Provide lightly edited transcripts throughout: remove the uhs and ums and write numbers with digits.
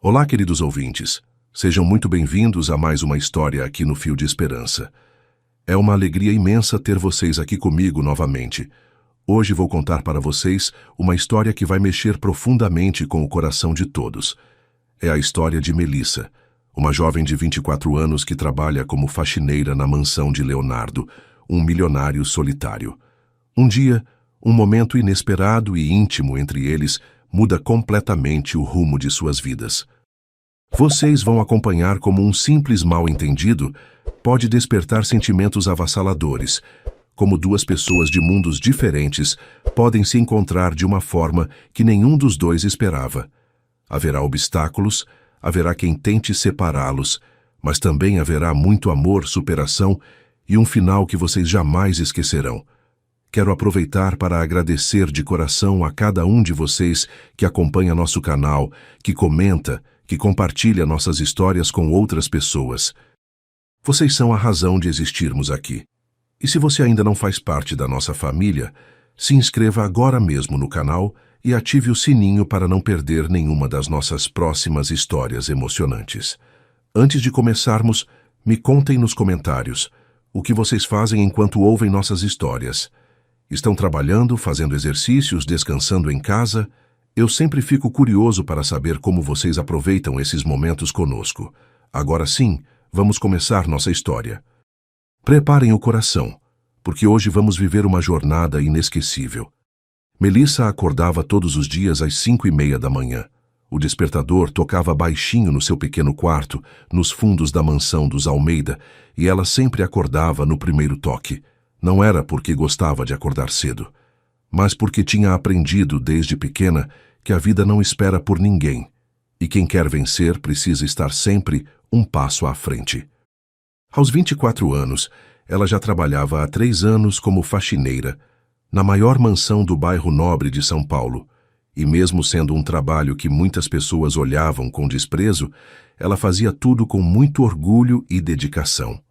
Olá, queridos ouvintes. Sejam muito bem-vindos a mais uma história aqui no Fio de Esperança. É uma alegria imensa ter vocês aqui comigo novamente. Hoje vou contar para vocês uma história que vai mexer profundamente com o coração de todos. É a história de Melissa, uma jovem de 24 anos que trabalha como faxineira na mansão de Leonardo, um milionário solitário. Um dia, um momento inesperado e íntimo entre eles muda completamente o rumo de suas vidas. Vocês vão acompanhar como um simples mal-entendido pode despertar sentimentos avassaladores, como duas pessoas de mundos diferentes podem se encontrar de uma forma que nenhum dos dois esperava. Haverá obstáculos, haverá quem tente separá-los, mas também haverá muito amor, superação e um final que vocês jamais esquecerão. Quero aproveitar para agradecer de coração a cada um de vocês que acompanha nosso canal, que comenta, que compartilha nossas histórias com outras pessoas. Vocês são a razão de existirmos aqui. E se você ainda não faz parte da nossa família, se inscreva agora mesmo no canal e ative o sininho para não perder nenhuma das nossas próximas histórias emocionantes. Antes de começarmos, me contem nos comentários o que vocês fazem enquanto ouvem nossas histórias. Estão trabalhando, fazendo exercícios, descansando em casa? Eu sempre fico curioso para saber como vocês aproveitam esses momentos conosco. Agora sim, vamos começar nossa história. Preparem o coração, porque hoje vamos viver uma jornada inesquecível. Melissa acordava todos os dias às 5:30 da manhã. O despertador tocava baixinho no seu pequeno quarto, nos fundos da mansão dos Almeida, e ela sempre acordava no primeiro toque. Não era porque gostava de acordar cedo, mas porque tinha aprendido desde pequena que a vida não espera por ninguém, e quem quer vencer precisa estar sempre um passo à frente. Aos 24 anos, ela já trabalhava há 3 anos como faxineira, na maior mansão do bairro nobre de São Paulo, e mesmo sendo um trabalho que muitas pessoas olhavam com desprezo, ela fazia tudo com muito orgulho e dedicação.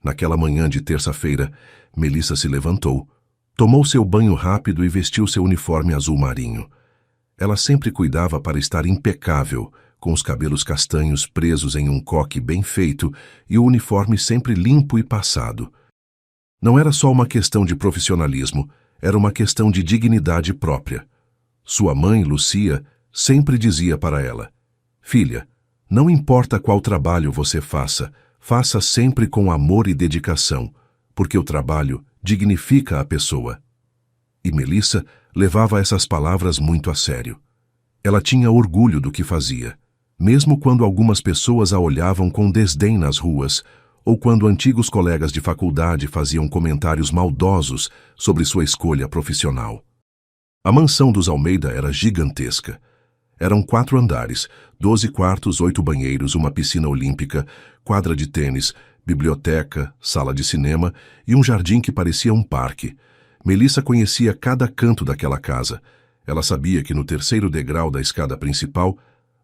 Naquela manhã de terça-feira, Melissa se levantou, tomou seu banho rápido e vestiu seu uniforme azul marinho. Ela sempre cuidava para estar impecável, com os cabelos castanhos presos em um coque bem feito e o uniforme sempre limpo e passado. Não era só uma questão de profissionalismo, era uma questão de dignidade própria. Sua mãe, Lucia, sempre dizia para ela: "Filha, não importa qual trabalho você faça, faça sempre com amor e dedicação, porque o trabalho dignifica a pessoa." E Melissa levava essas palavras muito a sério. Ela tinha orgulho do que fazia, mesmo quando algumas pessoas a olhavam com desdém nas ruas, ou quando antigos colegas de faculdade faziam comentários maldosos sobre sua escolha profissional. A mansão dos Almeida era gigantesca. Eram 4 andares, 12 quartos, 8 banheiros, uma piscina olímpica, quadra de tênis, biblioteca, sala de cinema e um jardim que parecia um parque. Melissa conhecia cada canto daquela casa. Ela sabia que no 3º degrau da escada principal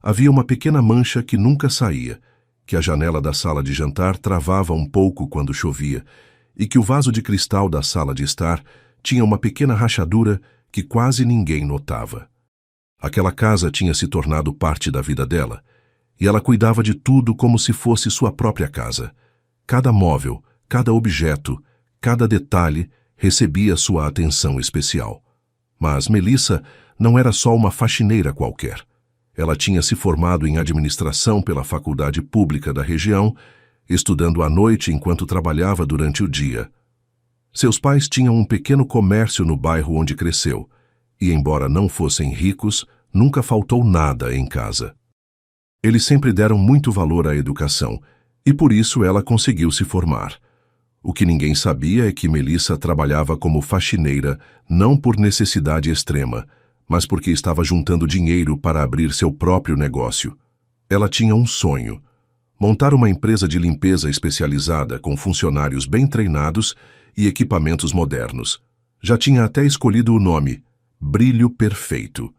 havia uma pequena mancha que nunca saía, que a janela da sala de jantar travava um pouco quando chovia e que o vaso de cristal da sala de estar tinha uma pequena rachadura que quase ninguém notava. Aquela casa tinha se tornado parte da vida dela, e ela cuidava de tudo como se fosse sua própria casa. Cada móvel, cada objeto, cada detalhe recebia sua atenção especial. Mas Melissa não era só uma faxineira qualquer. Ela tinha se formado em administração pela faculdade pública da região, estudando à noite enquanto trabalhava durante o dia. Seus pais tinham um pequeno comércio no bairro onde cresceu, e embora não fossem ricos, nunca faltou nada em casa. Eles sempre deram muito valor à educação, e por isso ela conseguiu se formar. O que ninguém sabia é que Melissa trabalhava como faxineira não por necessidade extrema, mas porque estava juntando dinheiro para abrir seu próprio negócio. Ela tinha um sonho: montar uma empresa de limpeza especializada com funcionários bem treinados e equipamentos modernos. Já tinha até escolhido o nome: Brilho Perfeito.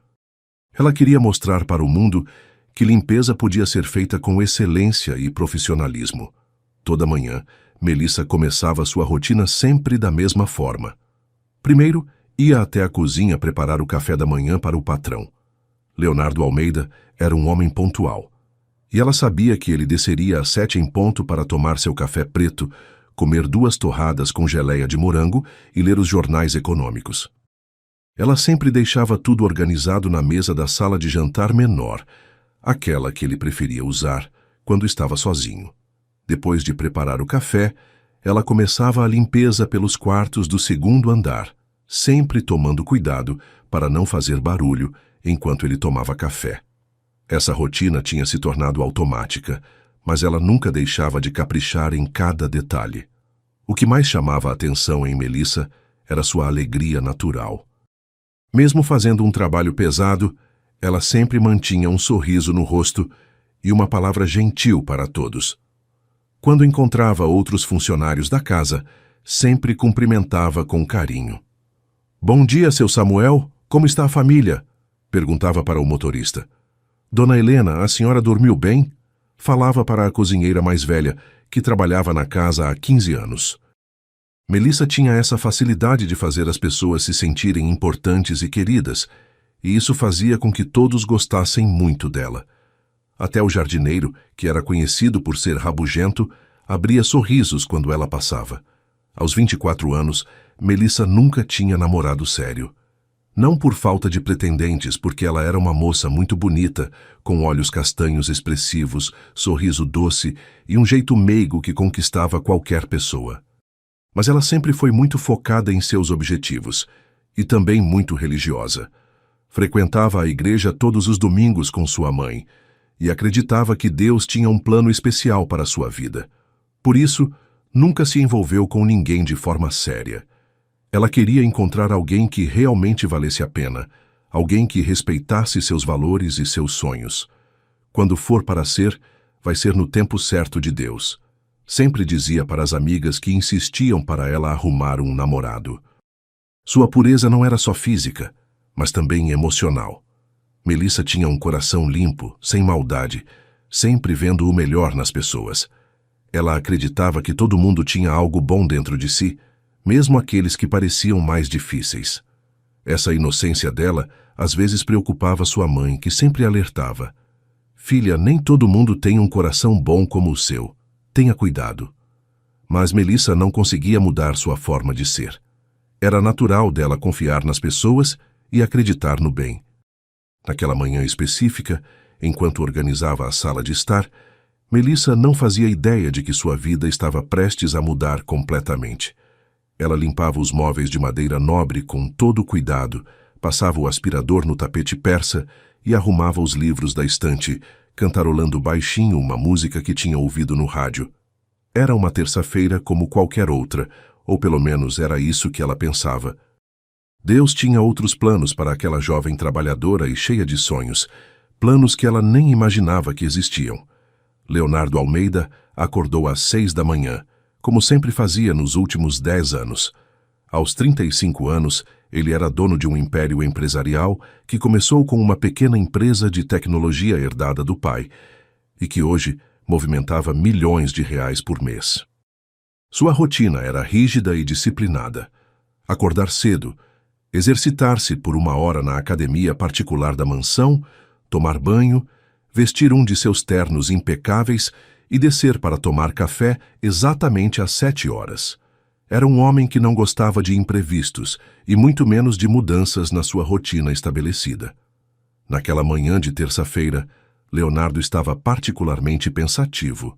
Ela queria mostrar para o mundo que limpeza podia ser feita com excelência e profissionalismo. Toda manhã, Melissa começava sua rotina sempre da mesma forma. Primeiro, ia até a cozinha preparar o café da manhã para o patrão. Leonardo Almeida era um homem pontual. E ela sabia que ele desceria às 7 em ponto para tomar seu café preto, comer 2 torradas com geleia de morango e ler os jornais econômicos. Ela sempre deixava tudo organizado na mesa da sala de jantar menor, aquela que ele preferia usar quando estava sozinho. Depois de preparar o café, ela começava a limpeza pelos quartos do 2º andar, sempre tomando cuidado para não fazer barulho enquanto ele tomava café. Essa rotina tinha se tornado automática, mas ela nunca deixava de caprichar em cada detalhe. O que mais chamava a atenção em Melissa era sua alegria natural. Mesmo fazendo um trabalho pesado, ela sempre mantinha um sorriso no rosto e uma palavra gentil para todos. Quando encontrava outros funcionários da casa, sempre cumprimentava com carinho. "Bom dia, seu Samuel. Como está a família?" perguntava para o motorista. "Dona Helena, a senhora dormiu bem?" falava para a cozinheira mais velha, que trabalhava na casa há 15 anos. Melissa tinha essa facilidade de fazer as pessoas se sentirem importantes e queridas, e isso fazia com que todos gostassem muito dela. Até o jardineiro, que era conhecido por ser rabugento, abria sorrisos quando ela passava. Aos 24 anos, Melissa nunca tinha namorado sério. Não por falta de pretendentes, porque ela era uma moça muito bonita, com olhos castanhos expressivos, sorriso doce e um jeito meigo que conquistava qualquer pessoa. Mas ela sempre foi muito focada em seus objetivos, e também muito religiosa. Frequentava a igreja todos os domingos com sua mãe, e acreditava que Deus tinha um plano especial para sua vida. Por isso, nunca se envolveu com ninguém de forma séria. Ela queria encontrar alguém que realmente valesse a pena, alguém que respeitasse seus valores e seus sonhos. Quando for para ser, vai ser no tempo certo de Deus. Sempre dizia para as amigas que insistiam para ela arrumar um namorado. Sua pureza não era só física, mas também emocional. Melissa tinha um coração limpo, sem maldade, sempre vendo o melhor nas pessoas. Ela acreditava que todo mundo tinha algo bom dentro de si, mesmo aqueles que pareciam mais difíceis. Essa inocência dela às vezes preocupava sua mãe, que sempre alertava: "Filha, nem todo mundo tem um coração bom como o seu. Tenha cuidado." Mas Melissa não conseguia mudar sua forma de ser. Era natural dela confiar nas pessoas e acreditar no bem. Naquela manhã específica, enquanto organizava a sala de estar, Melissa não fazia ideia de que sua vida estava prestes a mudar completamente. Ela limpava os móveis de madeira nobre com todo cuidado, passava o aspirador no tapete persa e arrumava os livros da estante, cantarolando baixinho uma música que tinha ouvido no rádio. Era uma terça-feira como qualquer outra, ou pelo menos era isso que ela pensava. Deus tinha outros planos para aquela jovem trabalhadora e cheia de sonhos, planos que ela nem imaginava que existiam. Leonardo Almeida acordou às 6 da manhã, como sempre fazia nos últimos 10 anos. Aos 35 anos, ele era dono de um império empresarial que começou com uma pequena empresa de tecnologia herdada do pai e que hoje movimentava milhões de reais por mês. Sua rotina era rígida e disciplinada. Acordar cedo, exercitar-se por 1 hora na academia particular da mansão, tomar banho, vestir um de seus ternos impecáveis e descer para tomar café exatamente às 7 horas. Era um homem que não gostava de imprevistos e muito menos de mudanças na sua rotina estabelecida. Naquela manhã de terça-feira, Leonardo estava particularmente pensativo.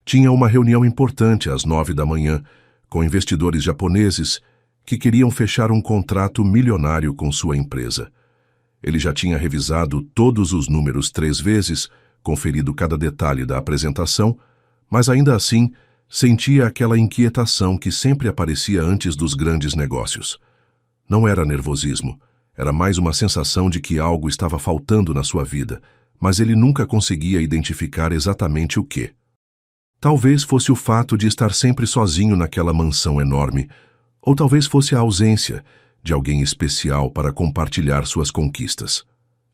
Tinha uma reunião importante às 9 da manhã, com investidores japoneses que queriam fechar um contrato milionário com sua empresa. Ele já tinha revisado todos os números 3 vezes, conferido cada detalhe da apresentação, mas ainda assim sentia aquela inquietação que sempre aparecia antes dos grandes negócios. Não era nervosismo, era mais uma sensação de que algo estava faltando na sua vida, mas ele nunca conseguia identificar exatamente o que. Talvez fosse o fato de estar sempre sozinho naquela mansão enorme, ou talvez fosse a ausência de alguém especial para compartilhar suas conquistas.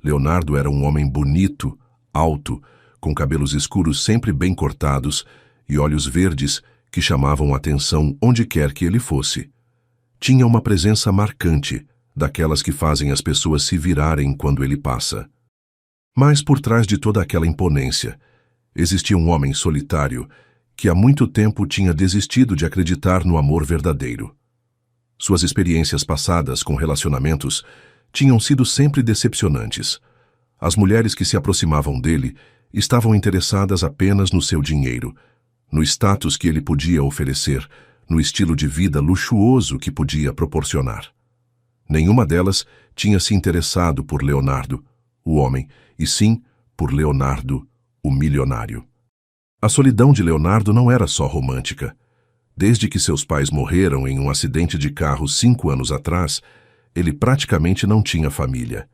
Leonardo era um homem bonito, alto, com cabelos escuros sempre bem cortados e olhos verdes que chamavam atenção onde quer que ele fosse. Tinha uma presença marcante, daquelas que fazem as pessoas se virarem quando ele passa. Mas por trás de toda aquela imponência, existia um homem solitário que há muito tempo tinha desistido de acreditar no amor verdadeiro. Suas experiências passadas com relacionamentos tinham sido sempre decepcionantes. As mulheres que se aproximavam dele estavam interessadas apenas no seu dinheiro, no status que ele podia oferecer, no estilo de vida luxuoso que podia proporcionar. Nenhuma delas tinha se interessado por Leonardo, o homem, e sim por Leonardo, o milionário. A solidão de Leonardo não era só romântica. Desde que seus pais morreram em um acidente de carro 5 anos atrás, ele praticamente não tinha família.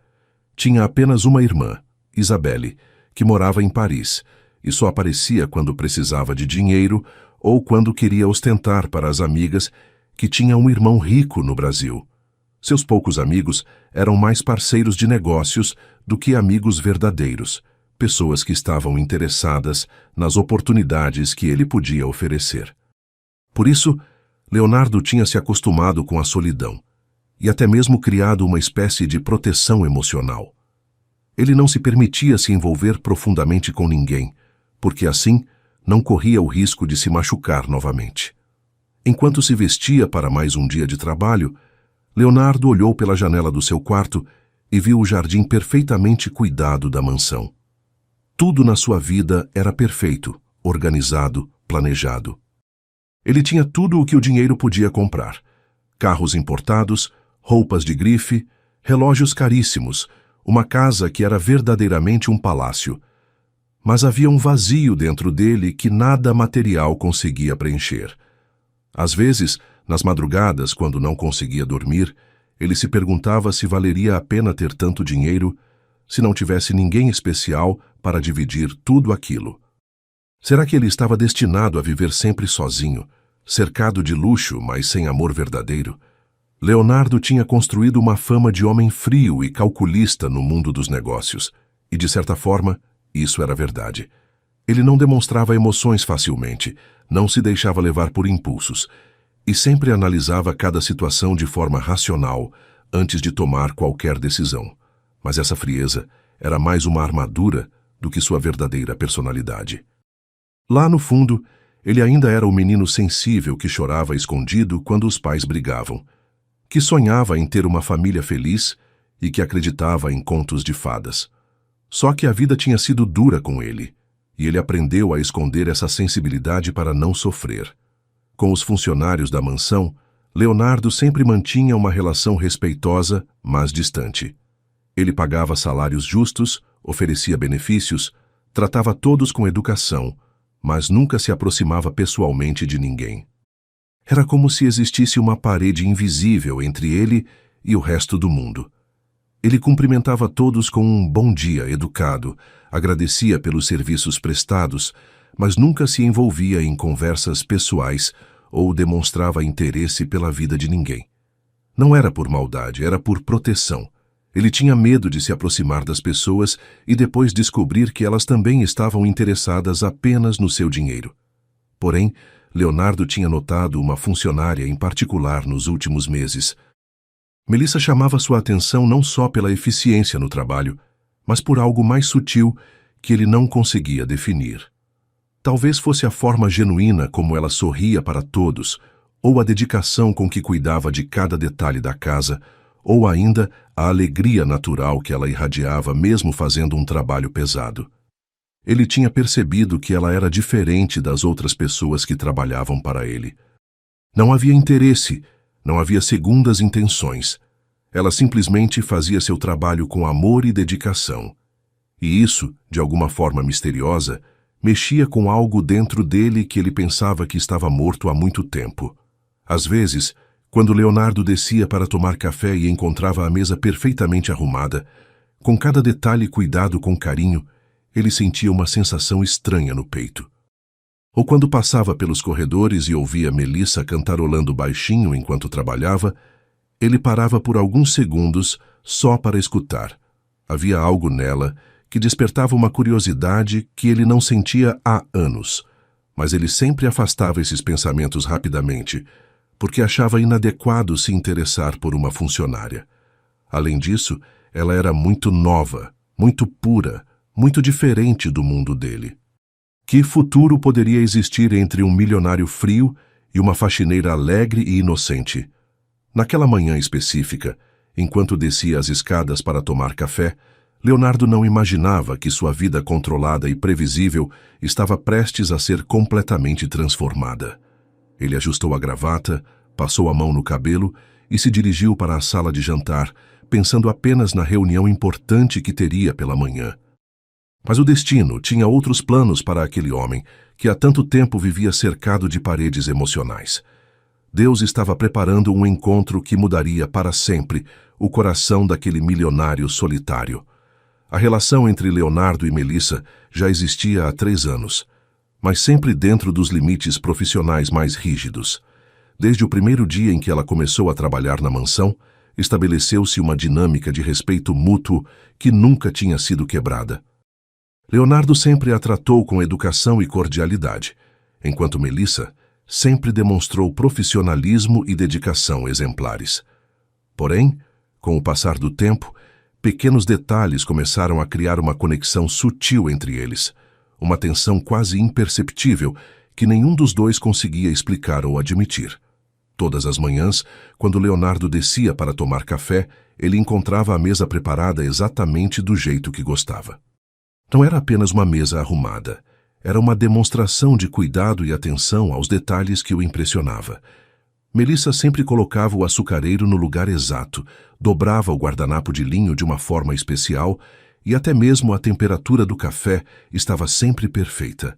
Tinha apenas uma irmã, Isabelle, que morava em Paris, e só aparecia quando precisava de dinheiro ou quando queria ostentar para as amigas que tinha um irmão rico no Brasil. Seus poucos amigos eram mais parceiros de negócios do que amigos verdadeiros, pessoas que estavam interessadas nas oportunidades que ele podia oferecer. Por isso, Leonardo tinha se acostumado com a solidão e até mesmo criado uma espécie de proteção emocional. Ele não se permitia se envolver profundamente com ninguém, porque assim não corria o risco de se machucar novamente. Enquanto se vestia para mais um dia de trabalho, Leonardo olhou pela janela do seu quarto e viu o jardim perfeitamente cuidado da mansão. Tudo na sua vida era perfeito, organizado, planejado. Ele tinha tudo o que o dinheiro podia comprar: carros importados, roupas de grife, relógios caríssimos, uma casa que era verdadeiramente um palácio. Mas havia um vazio dentro dele que nada material conseguia preencher. Às vezes, nas madrugadas, quando não conseguia dormir, ele se perguntava se valeria a pena ter tanto dinheiro se não tivesse ninguém especial para dividir tudo aquilo. Será que ele estava destinado a viver sempre sozinho, cercado de luxo, mas sem amor verdadeiro? Leonardo tinha construído uma fama de homem frio e calculista no mundo dos negócios, e de certa forma, isso era verdade. Ele não demonstrava emoções facilmente, não se deixava levar por impulsos, e sempre analisava cada situação de forma racional antes de tomar qualquer decisão. Mas essa frieza era mais uma armadura do que sua verdadeira personalidade. Lá no fundo, ele ainda era o menino sensível que chorava escondido quando os pais brigavam, que sonhava em ter uma família feliz e que acreditava em contos de fadas. Só que a vida tinha sido dura com ele, e ele aprendeu a esconder essa sensibilidade para não sofrer. Com os funcionários da mansão, Leonardo sempre mantinha uma relação respeitosa, mas distante. Ele pagava salários justos, oferecia benefícios, tratava todos com educação, mas nunca se aproximava pessoalmente de ninguém. Era como se existisse uma parede invisível entre ele e o resto do mundo. Ele cumprimentava todos com um bom dia educado, agradecia pelos serviços prestados, mas nunca se envolvia em conversas pessoais ou demonstrava interesse pela vida de ninguém. Não era por maldade, era por proteção. Ele tinha medo de se aproximar das pessoas e depois descobrir que elas também estavam interessadas apenas no seu dinheiro. Porém, Leonardo tinha notado uma funcionária em particular nos últimos meses. Melissa chamava sua atenção não só pela eficiência no trabalho, mas por algo mais sutil que ele não conseguia definir. Talvez fosse a forma genuína como ela sorria para todos, ou a dedicação com que cuidava de cada detalhe da casa, ou ainda a alegria natural que ela irradiava mesmo fazendo um trabalho pesado. Ele tinha percebido que ela era diferente das outras pessoas que trabalhavam para ele. Não havia interesse, não havia segundas intenções. Ela simplesmente fazia seu trabalho com amor e dedicação. E isso, de alguma forma misteriosa, mexia com algo dentro dele que ele pensava que estava morto há muito tempo. Às vezes, quando Leonardo descia para tomar café e encontrava a mesa perfeitamente arrumada, com cada detalhe cuidado com carinho, ele sentia uma sensação estranha no peito. Ou quando passava pelos corredores e ouvia Melissa cantarolando baixinho enquanto trabalhava, ele parava por alguns segundos só para escutar. Havia algo nela que despertava uma curiosidade que ele não sentia há anos, mas ele sempre afastava esses pensamentos rapidamente, porque achava inadequado se interessar por uma funcionária. Além disso, ela era muito nova, muito pura, muito diferente do mundo dele. Que futuro poderia existir entre um milionário frio e uma faxineira alegre e inocente? Naquela manhã específica, enquanto descia as escadas para tomar café, Leonardo não imaginava que sua vida controlada e previsível estava prestes a ser completamente transformada. Ele ajustou a gravata, passou a mão no cabelo e se dirigiu para a sala de jantar, pensando apenas na reunião importante que teria pela manhã. Mas o destino tinha outros planos para aquele homem que há tanto tempo vivia cercado de paredes emocionais. Deus estava preparando um encontro que mudaria para sempre o coração daquele milionário solitário. A relação entre Leonardo e Melissa já existia há 3 anos, mas sempre dentro dos limites profissionais mais rígidos. Desde o primeiro dia em que ela começou a trabalhar na mansão, estabeleceu-se uma dinâmica de respeito mútuo que nunca tinha sido quebrada. Leonardo sempre a tratou com educação e cordialidade, enquanto Melissa sempre demonstrou profissionalismo e dedicação exemplares. Porém, com o passar do tempo, pequenos detalhes começaram a criar uma conexão sutil entre eles, uma tensão quase imperceptível que nenhum dos dois conseguia explicar ou admitir. Todas as manhãs, quando Leonardo descia para tomar café, ele encontrava a mesa preparada exatamente do jeito que gostava. Não era apenas uma mesa arrumada, era uma demonstração de cuidado e atenção aos detalhes que o impressionava. Melissa sempre colocava o açucareiro no lugar exato, dobrava o guardanapo de linho de uma forma especial e até mesmo a temperatura do café estava sempre perfeita.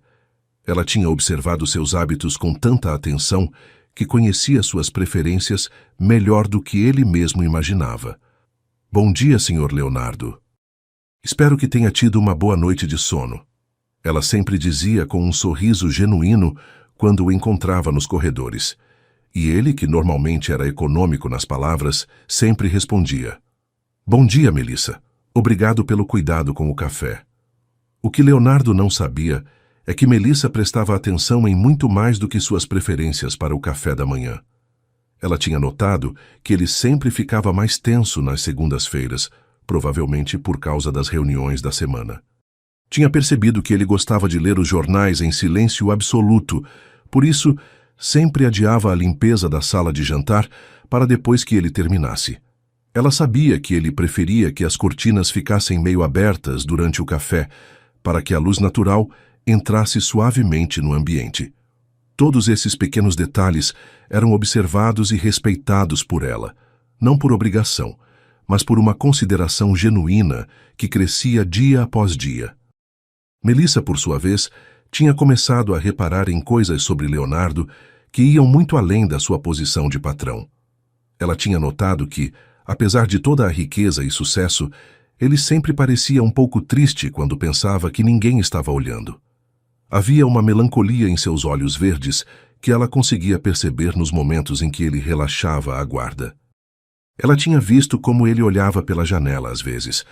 Ela tinha observado seus hábitos com tanta atenção que conhecia suas preferências melhor do que ele mesmo imaginava. Bom dia, Sr. Leonardo. Espero que tenha tido uma boa noite de sono. Ela sempre dizia com um sorriso genuíno quando o encontrava nos corredores. E ele, que normalmente era econômico nas palavras, sempre respondia: Bom dia, Melissa. Obrigado pelo cuidado com o café. O que Leonardo não sabia é que Melissa prestava atenção em muito mais do que suas preferências para o café da manhã. Ela tinha notado que ele sempre ficava mais tenso nas segundas-feiras, provavelmente por causa das reuniões da semana. Tinha percebido que ele gostava de ler os jornais em silêncio absoluto, por isso sempre adiava a limpeza da sala de jantar para depois que ele terminasse. Ela sabia que ele preferia que as cortinas ficassem meio abertas durante o café, para que a luz natural entrasse suavemente no ambiente. Todos esses pequenos detalhes eram observados e respeitados por ela, não por obrigação, mas por uma consideração genuína que crescia dia após dia. Melissa, por sua vez, tinha começado a reparar em coisas sobre Leonardo que iam muito além da sua posição de patrão. Ela tinha notado que, apesar de toda a riqueza e sucesso, ele sempre parecia um pouco triste quando pensava que ninguém estava olhando. Havia uma melancolia em seus olhos verdes que ela conseguia perceber nos momentos em que ele relaxava a guarda. Ela tinha visto como ele olhava pela janela às vezes,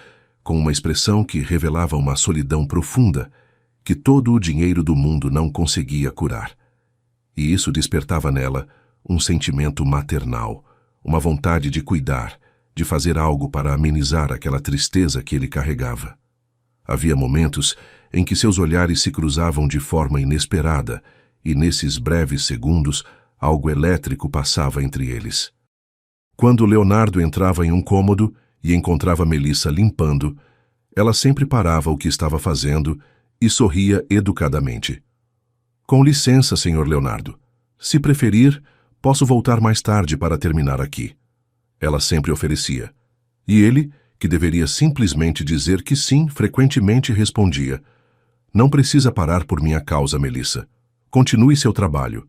com uma expressão que revelava uma solidão profunda que todo o dinheiro do mundo não conseguia curar. E isso despertava nela um sentimento maternal, uma vontade de cuidar, de fazer algo para amenizar aquela tristeza que ele carregava. Havia momentos em que seus olhares se cruzavam de forma inesperada e, nesses breves segundos, algo elétrico passava entre eles. Quando Leonardo entrava em um cômodo e encontrava Melissa limpando, ela sempre parava o que estava fazendo e sorria educadamente. Com licença, Sr. Leonardo. Se preferir, posso voltar mais tarde para terminar aqui. Ela sempre oferecia. E ele, que deveria simplesmente dizer que sim, frequentemente respondia: Não precisa parar por minha causa, Melissa. Continue seu trabalho.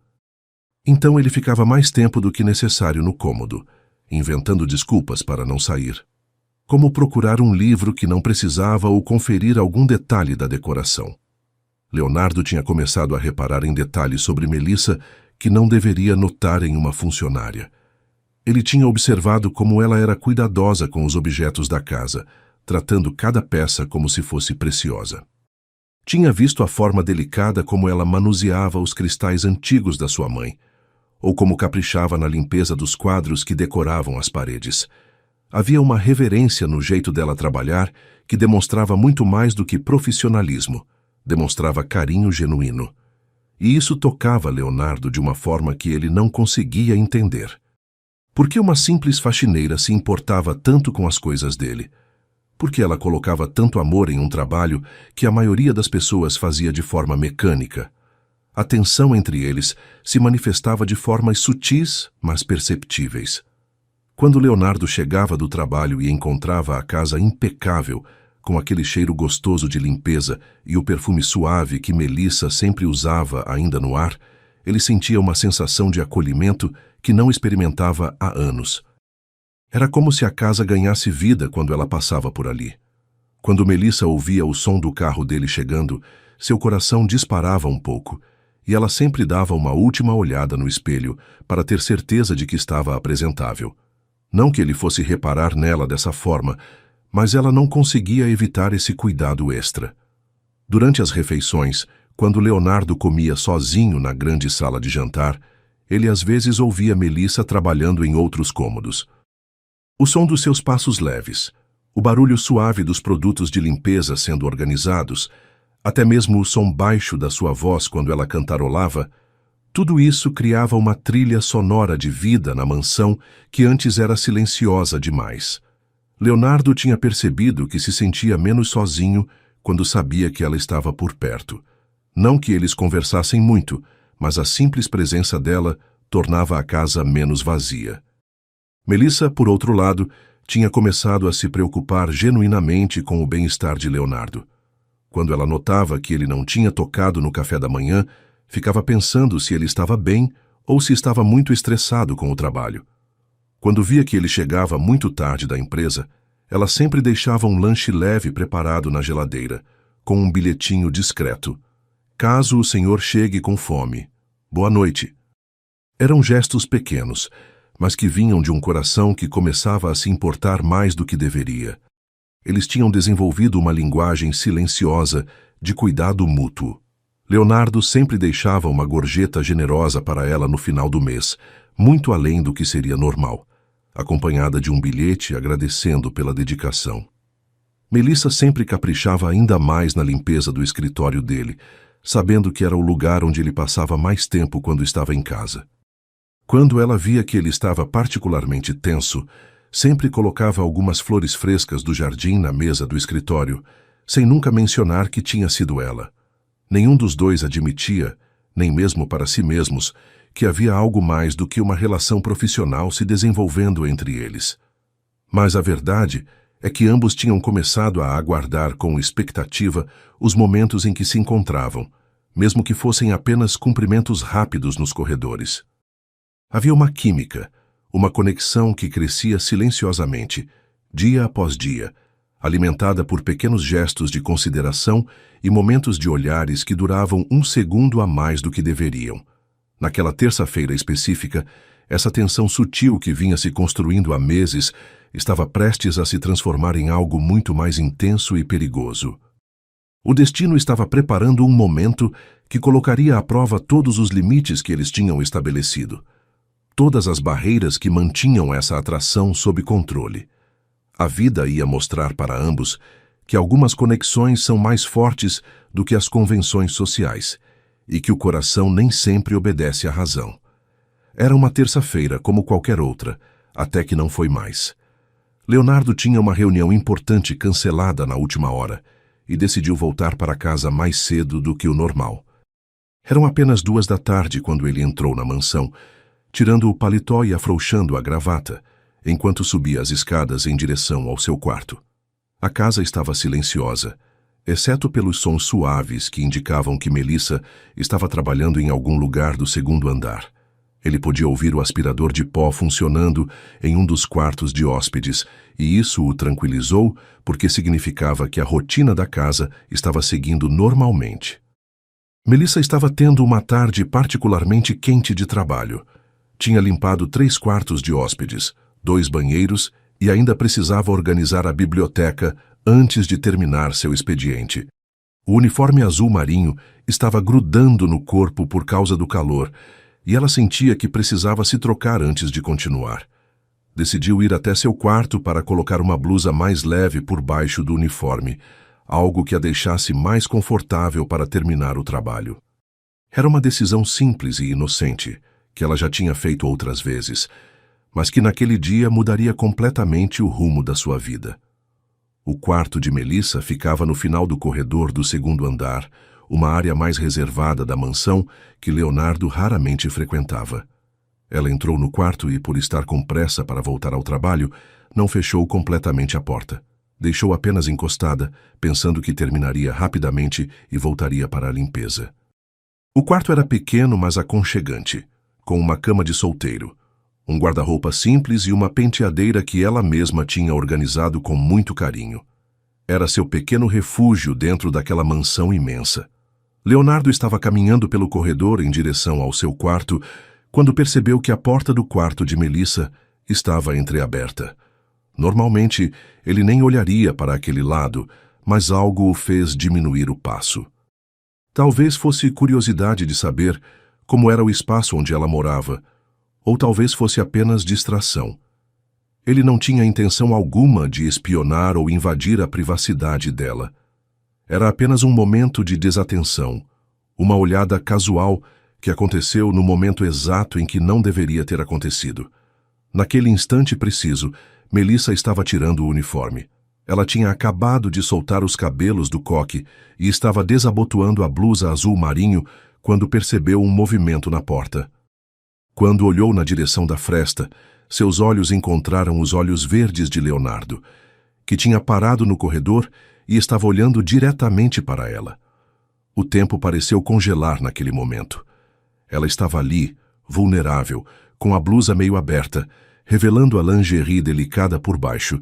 Então ele ficava mais tempo do que necessário no cômodo, inventando desculpas para não sair. Como procurar um livro que não precisava ou conferir algum detalhe da decoração. Leonardo tinha começado a reparar em detalhes sobre Melissa que não deveria notar em uma funcionária. Ele tinha observado como ela era cuidadosa com os objetos da casa, tratando cada peça como se fosse preciosa. Tinha visto a forma delicada como ela manuseava os cristais antigos da sua mãe, ou como caprichava na limpeza dos quadros que decoravam as paredes. Havia uma reverência no jeito dela trabalhar que demonstrava muito mais do que profissionalismo, demonstrava carinho genuíno. E isso tocava Leonardo de uma forma que ele não conseguia entender. Por que uma simples faxineira se importava tanto com as coisas dele? Por que ela colocava tanto amor em um trabalho que a maioria das pessoas fazia de forma mecânica? A tensão entre eles se manifestava de formas sutis, mas perceptíveis. Quando Leonardo chegava do trabalho e encontrava a casa impecável, com aquele cheiro gostoso de limpeza e o perfume suave que Melissa sempre usava ainda no ar, ele sentia uma sensação de acolhimento que não experimentava há anos. Era como se a casa ganhasse vida quando ela passava por ali. Quando Melissa ouvia o som do carro dele chegando, seu coração disparava um pouco, e ela sempre dava uma última olhada no espelho para ter certeza de que estava apresentável. Não que ele fosse reparar nela dessa forma, mas ela não conseguia evitar esse cuidado extra. Durante as refeições, quando Leonardo comia sozinho na grande sala de jantar, ele às vezes ouvia Melissa trabalhando em outros cômodos. O som dos seus passos leves, o barulho suave dos produtos de limpeza sendo organizados, até mesmo o som baixo da sua voz quando ela cantarolava, tudo isso criava uma trilha sonora de vida na mansão que antes era silenciosa demais. Leonardo tinha percebido que se sentia menos sozinho quando sabia que ela estava por perto. Não que eles conversassem muito, mas a simples presença dela tornava a casa menos vazia. Melissa, por outro lado, tinha começado a se preocupar genuinamente com o bem-estar de Leonardo. Quando ela notava que ele não tinha tocado no café da manhã, ficava pensando se ele estava bem ou se estava muito estressado com o trabalho. Quando via que ele chegava muito tarde da empresa, ela sempre deixava um lanche leve preparado na geladeira, com um bilhetinho discreto. Caso o senhor chegue com fome. Boa noite. Eram gestos pequenos, mas que vinham de um coração que começava a se importar mais do que deveria. Eles tinham desenvolvido uma linguagem silenciosa de cuidado mútuo. Leonardo sempre deixava uma gorjeta generosa para ela no final do mês, muito além do que seria normal, acompanhada de um bilhete agradecendo pela dedicação. Melissa sempre caprichava ainda mais na limpeza do escritório dele, sabendo que era o lugar onde ele passava mais tempo quando estava em casa. Quando ela via que ele estava particularmente tenso, sempre colocava algumas flores frescas do jardim na mesa do escritório, sem nunca mencionar que tinha sido ela. Nenhum dos dois admitia, nem mesmo para si mesmos, que havia algo mais do que uma relação profissional se desenvolvendo entre eles. Mas a verdade é que ambos tinham começado a aguardar com expectativa os momentos em que se encontravam, mesmo que fossem apenas cumprimentos rápidos nos corredores. Havia uma química, uma conexão que crescia silenciosamente, dia após dia, alimentada por pequenos gestos de consideração e momentos de olhares que duravam um segundo a mais do que deveriam. Naquela terça-feira específica, essa tensão sutil que vinha se construindo há meses estava prestes a se transformar em algo muito mais intenso e perigoso. O destino estava preparando um momento que colocaria à prova todos os limites que eles tinham estabelecido, todas as barreiras que mantinham essa atração sob controle. A vida ia mostrar para ambos que algumas conexões são mais fortes do que as convenções sociais e que o coração nem sempre obedece à razão. Era uma terça-feira como qualquer outra, até que não foi mais. Leonardo tinha uma reunião importante cancelada na última hora e decidiu voltar para casa mais cedo do que o normal. Eram apenas 2 da tarde quando ele entrou na mansão, tirando o paletó e afrouxando a gravata, enquanto subia as escadas em direção ao seu quarto. A casa estava silenciosa, exceto pelos sons suaves que indicavam que Melissa estava trabalhando em algum lugar do segundo andar. Ele podia ouvir o aspirador de pó funcionando em um dos quartos de hóspedes, e isso o tranquilizou porque significava que a rotina da casa estava seguindo normalmente. Melissa estava tendo uma tarde particularmente quente de trabalho. Tinha limpado 3 quartos de hóspedes, 2 banheiros e ainda precisava organizar a biblioteca antes de terminar seu expediente. O uniforme azul marinho estava grudando no corpo por causa do calor, e ela sentia que precisava se trocar antes de continuar. Decidiu ir até seu quarto para colocar uma blusa mais leve por baixo do uniforme, algo que a deixasse mais confortável para terminar o trabalho. Era uma decisão simples e inocente, que ela já tinha feito outras vezes, mas que naquele dia mudaria completamente o rumo da sua vida. O quarto de Melissa ficava no final do corredor do segundo andar, uma área mais reservada da mansão que Leonardo raramente frequentava. Ela entrou no quarto e, por estar com pressa para voltar ao trabalho, não fechou completamente a porta. Deixou apenas encostada, pensando que terminaria rapidamente e voltaria para a limpeza. O quarto era pequeno, mas aconchegante, com uma cama de solteiro, um guarda-roupa simples e uma penteadeira que ela mesma tinha organizado com muito carinho. Era seu pequeno refúgio dentro daquela mansão imensa. Leonardo estava caminhando pelo corredor em direção ao seu quarto quando percebeu que a porta do quarto de Melissa estava entreaberta. Normalmente, ele nem olharia para aquele lado, mas algo o fez diminuir o passo. Talvez fosse curiosidade de saber como era o espaço onde ela morava, ou talvez fosse apenas distração. Ele não tinha intenção alguma de espionar ou invadir a privacidade dela. Era apenas um momento de desatenção, uma olhada casual que aconteceu no momento exato em que não deveria ter acontecido. Naquele instante preciso, Melissa estava tirando o uniforme. Ela tinha acabado de soltar os cabelos do coque e estava desabotoando a blusa azul marinho quando percebeu um movimento na porta. Quando olhou na direção da fresta, seus olhos encontraram os olhos verdes de Leonardo, que tinha parado no corredor e estava olhando diretamente para ela. O tempo pareceu congelar naquele momento. Ela estava ali, vulnerável, com a blusa meio aberta, revelando a lingerie delicada por baixo,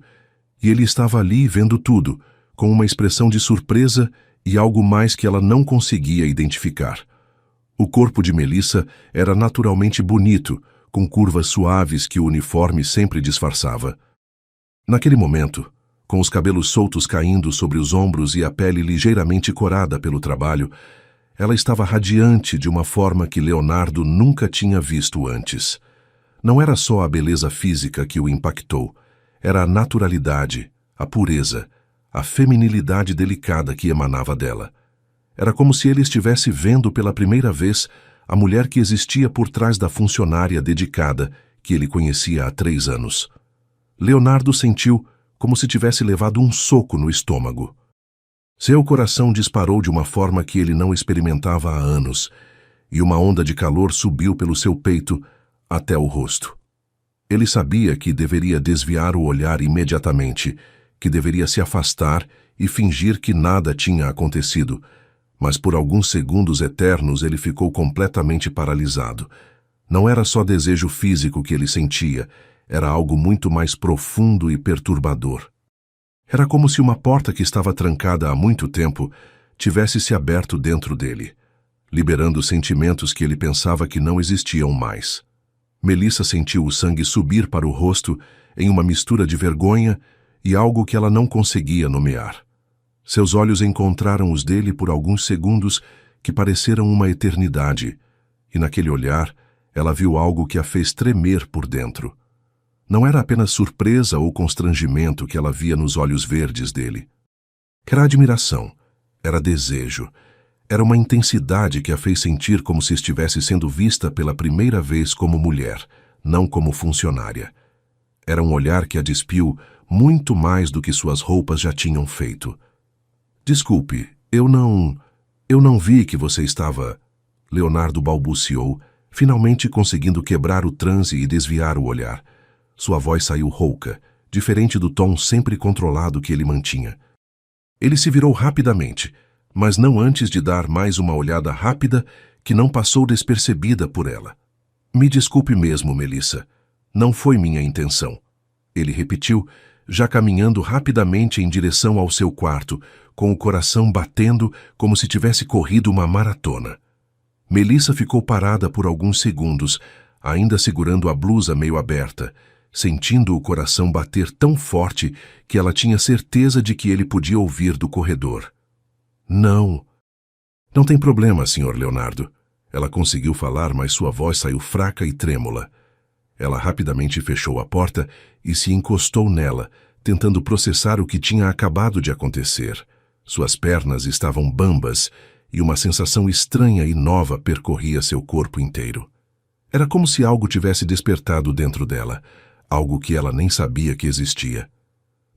e ele estava ali vendo tudo, com uma expressão de surpresa e algo mais que ela não conseguia identificar. O corpo de Melissa era naturalmente bonito, com curvas suaves que o uniforme sempre disfarçava. Naquele momento, com os cabelos soltos caindo sobre os ombros e a pele ligeiramente corada pelo trabalho, ela estava radiante de uma forma que Leonardo nunca tinha visto antes. Não era só a beleza física que o impactou, era a naturalidade, a pureza, a feminilidade delicada que emanava dela. Era como se ele estivesse vendo pela primeira vez a mulher que existia por trás da funcionária dedicada que ele conhecia há 3 anos. Leonardo sentiu como se tivesse levado um soco no estômago. Seu coração disparou de uma forma que ele não experimentava há anos, e uma onda de calor subiu pelo seu peito até o rosto. Ele sabia que deveria desviar o olhar imediatamente, que deveria se afastar e fingir que nada tinha acontecido, mas por alguns segundos eternos ele ficou completamente paralisado. Não era só desejo físico que ele sentia, era algo muito mais profundo e perturbador. Era como se uma porta que estava trancada há muito tempo tivesse se aberto dentro dele, liberando sentimentos que ele pensava que não existiam mais. Melissa sentiu o sangue subir para o rosto em uma mistura de vergonha e algo que ela não conseguia nomear. Seus olhos encontraram os dele por alguns segundos que pareceram uma eternidade, e naquele olhar ela viu algo que a fez tremer por dentro. Não era apenas surpresa ou constrangimento que ela via nos olhos verdes dele. Era admiração, era desejo, era uma intensidade que a fez sentir como se estivesse sendo vista pela primeira vez como mulher, não como funcionária. Era um olhar que a despiu muito mais do que suas roupas já tinham feito. Desculpe, eu não vi que você estava... Leonardo balbuciou, finalmente conseguindo quebrar o transe e desviar o olhar. Sua voz saiu rouca, diferente do tom sempre controlado que ele mantinha. Ele se virou rapidamente, mas não antes de dar mais uma olhada rápida que não passou despercebida por ela. Me desculpe mesmo, Melissa. Não foi minha intenção. Ele repetiu, já caminhando rapidamente em direção ao seu quarto, com o coração batendo como se tivesse corrido uma maratona. Melissa ficou parada por alguns segundos, ainda segurando a blusa meio aberta, sentindo o coração bater tão forte que ela tinha certeza de que ele podia ouvir do corredor. Não tem problema, Sr. Leonardo. Ela conseguiu falar, mas sua voz saiu fraca e trêmula. Ela rapidamente fechou a porta e se encostou nela, tentando processar o que tinha acabado de acontecer. Suas pernas estavam bambas e uma sensação estranha e nova percorria seu corpo inteiro. Era como se algo tivesse despertado dentro dela, algo que ela nem sabia que existia.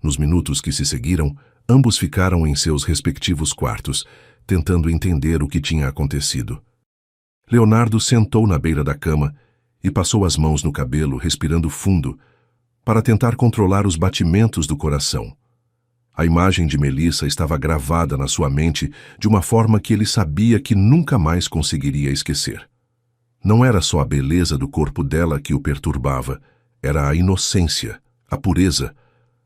Nos minutos que se seguiram, ambos ficaram em seus respectivos quartos, tentando entender o que tinha acontecido. Leonardo sentou na beira da cama e passou as mãos no cabelo, respirando fundo, para tentar controlar os batimentos do coração. A imagem de Melissa estava gravada na sua mente de uma forma que ele sabia que nunca mais conseguiria esquecer. Não era só a beleza do corpo dela que o perturbava, era a inocência, a pureza,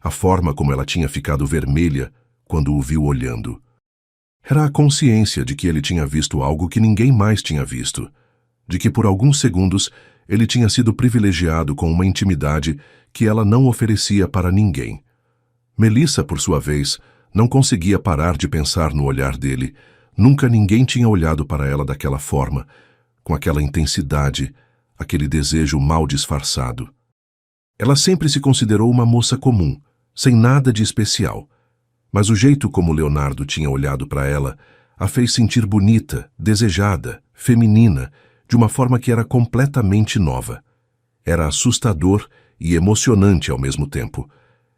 a forma como ela tinha ficado vermelha quando o viu olhando. Era a consciência de que ele tinha visto algo que ninguém mais tinha visto, de que por alguns segundos ele tinha sido privilegiado com uma intimidade que ela não oferecia para ninguém. Melissa, por sua vez, não conseguia parar de pensar no olhar dele. Nunca ninguém tinha olhado para ela daquela forma, com aquela intensidade, aquele desejo mal disfarçado. Ela sempre se considerou uma moça comum, sem nada de especial. Mas o jeito como Leonardo tinha olhado para ela a fez sentir bonita, desejada, feminina, de uma forma que era completamente nova. Era assustador e emocionante ao mesmo tempo.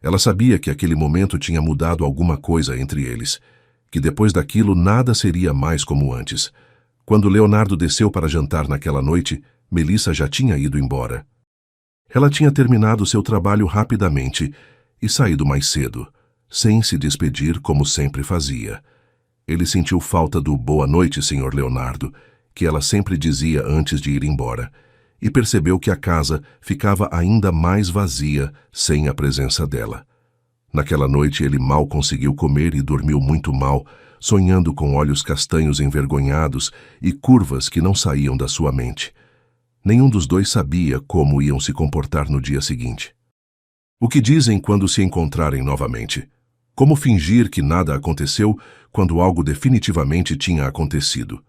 Ela sabia que aquele momento tinha mudado alguma coisa entre eles, que depois daquilo nada seria mais como antes. Quando Leonardo desceu para jantar naquela noite, Melissa já tinha ido embora. Ela tinha terminado seu trabalho rapidamente e saído mais cedo, sem se despedir como sempre fazia. Ele sentiu falta do "boa noite, Sr. Leonardo", que ela sempre dizia antes de ir embora, e percebeu que a casa ficava ainda mais vazia sem a presença dela. Naquela noite ele mal conseguiu comer e dormiu muito mal, sonhando com olhos castanhos envergonhados e curvas que não saíam da sua mente. Nenhum dos dois sabia como iam se comportar no dia seguinte. O que dizem quando se encontrarem novamente? Como fingir que nada aconteceu quando algo definitivamente tinha acontecido?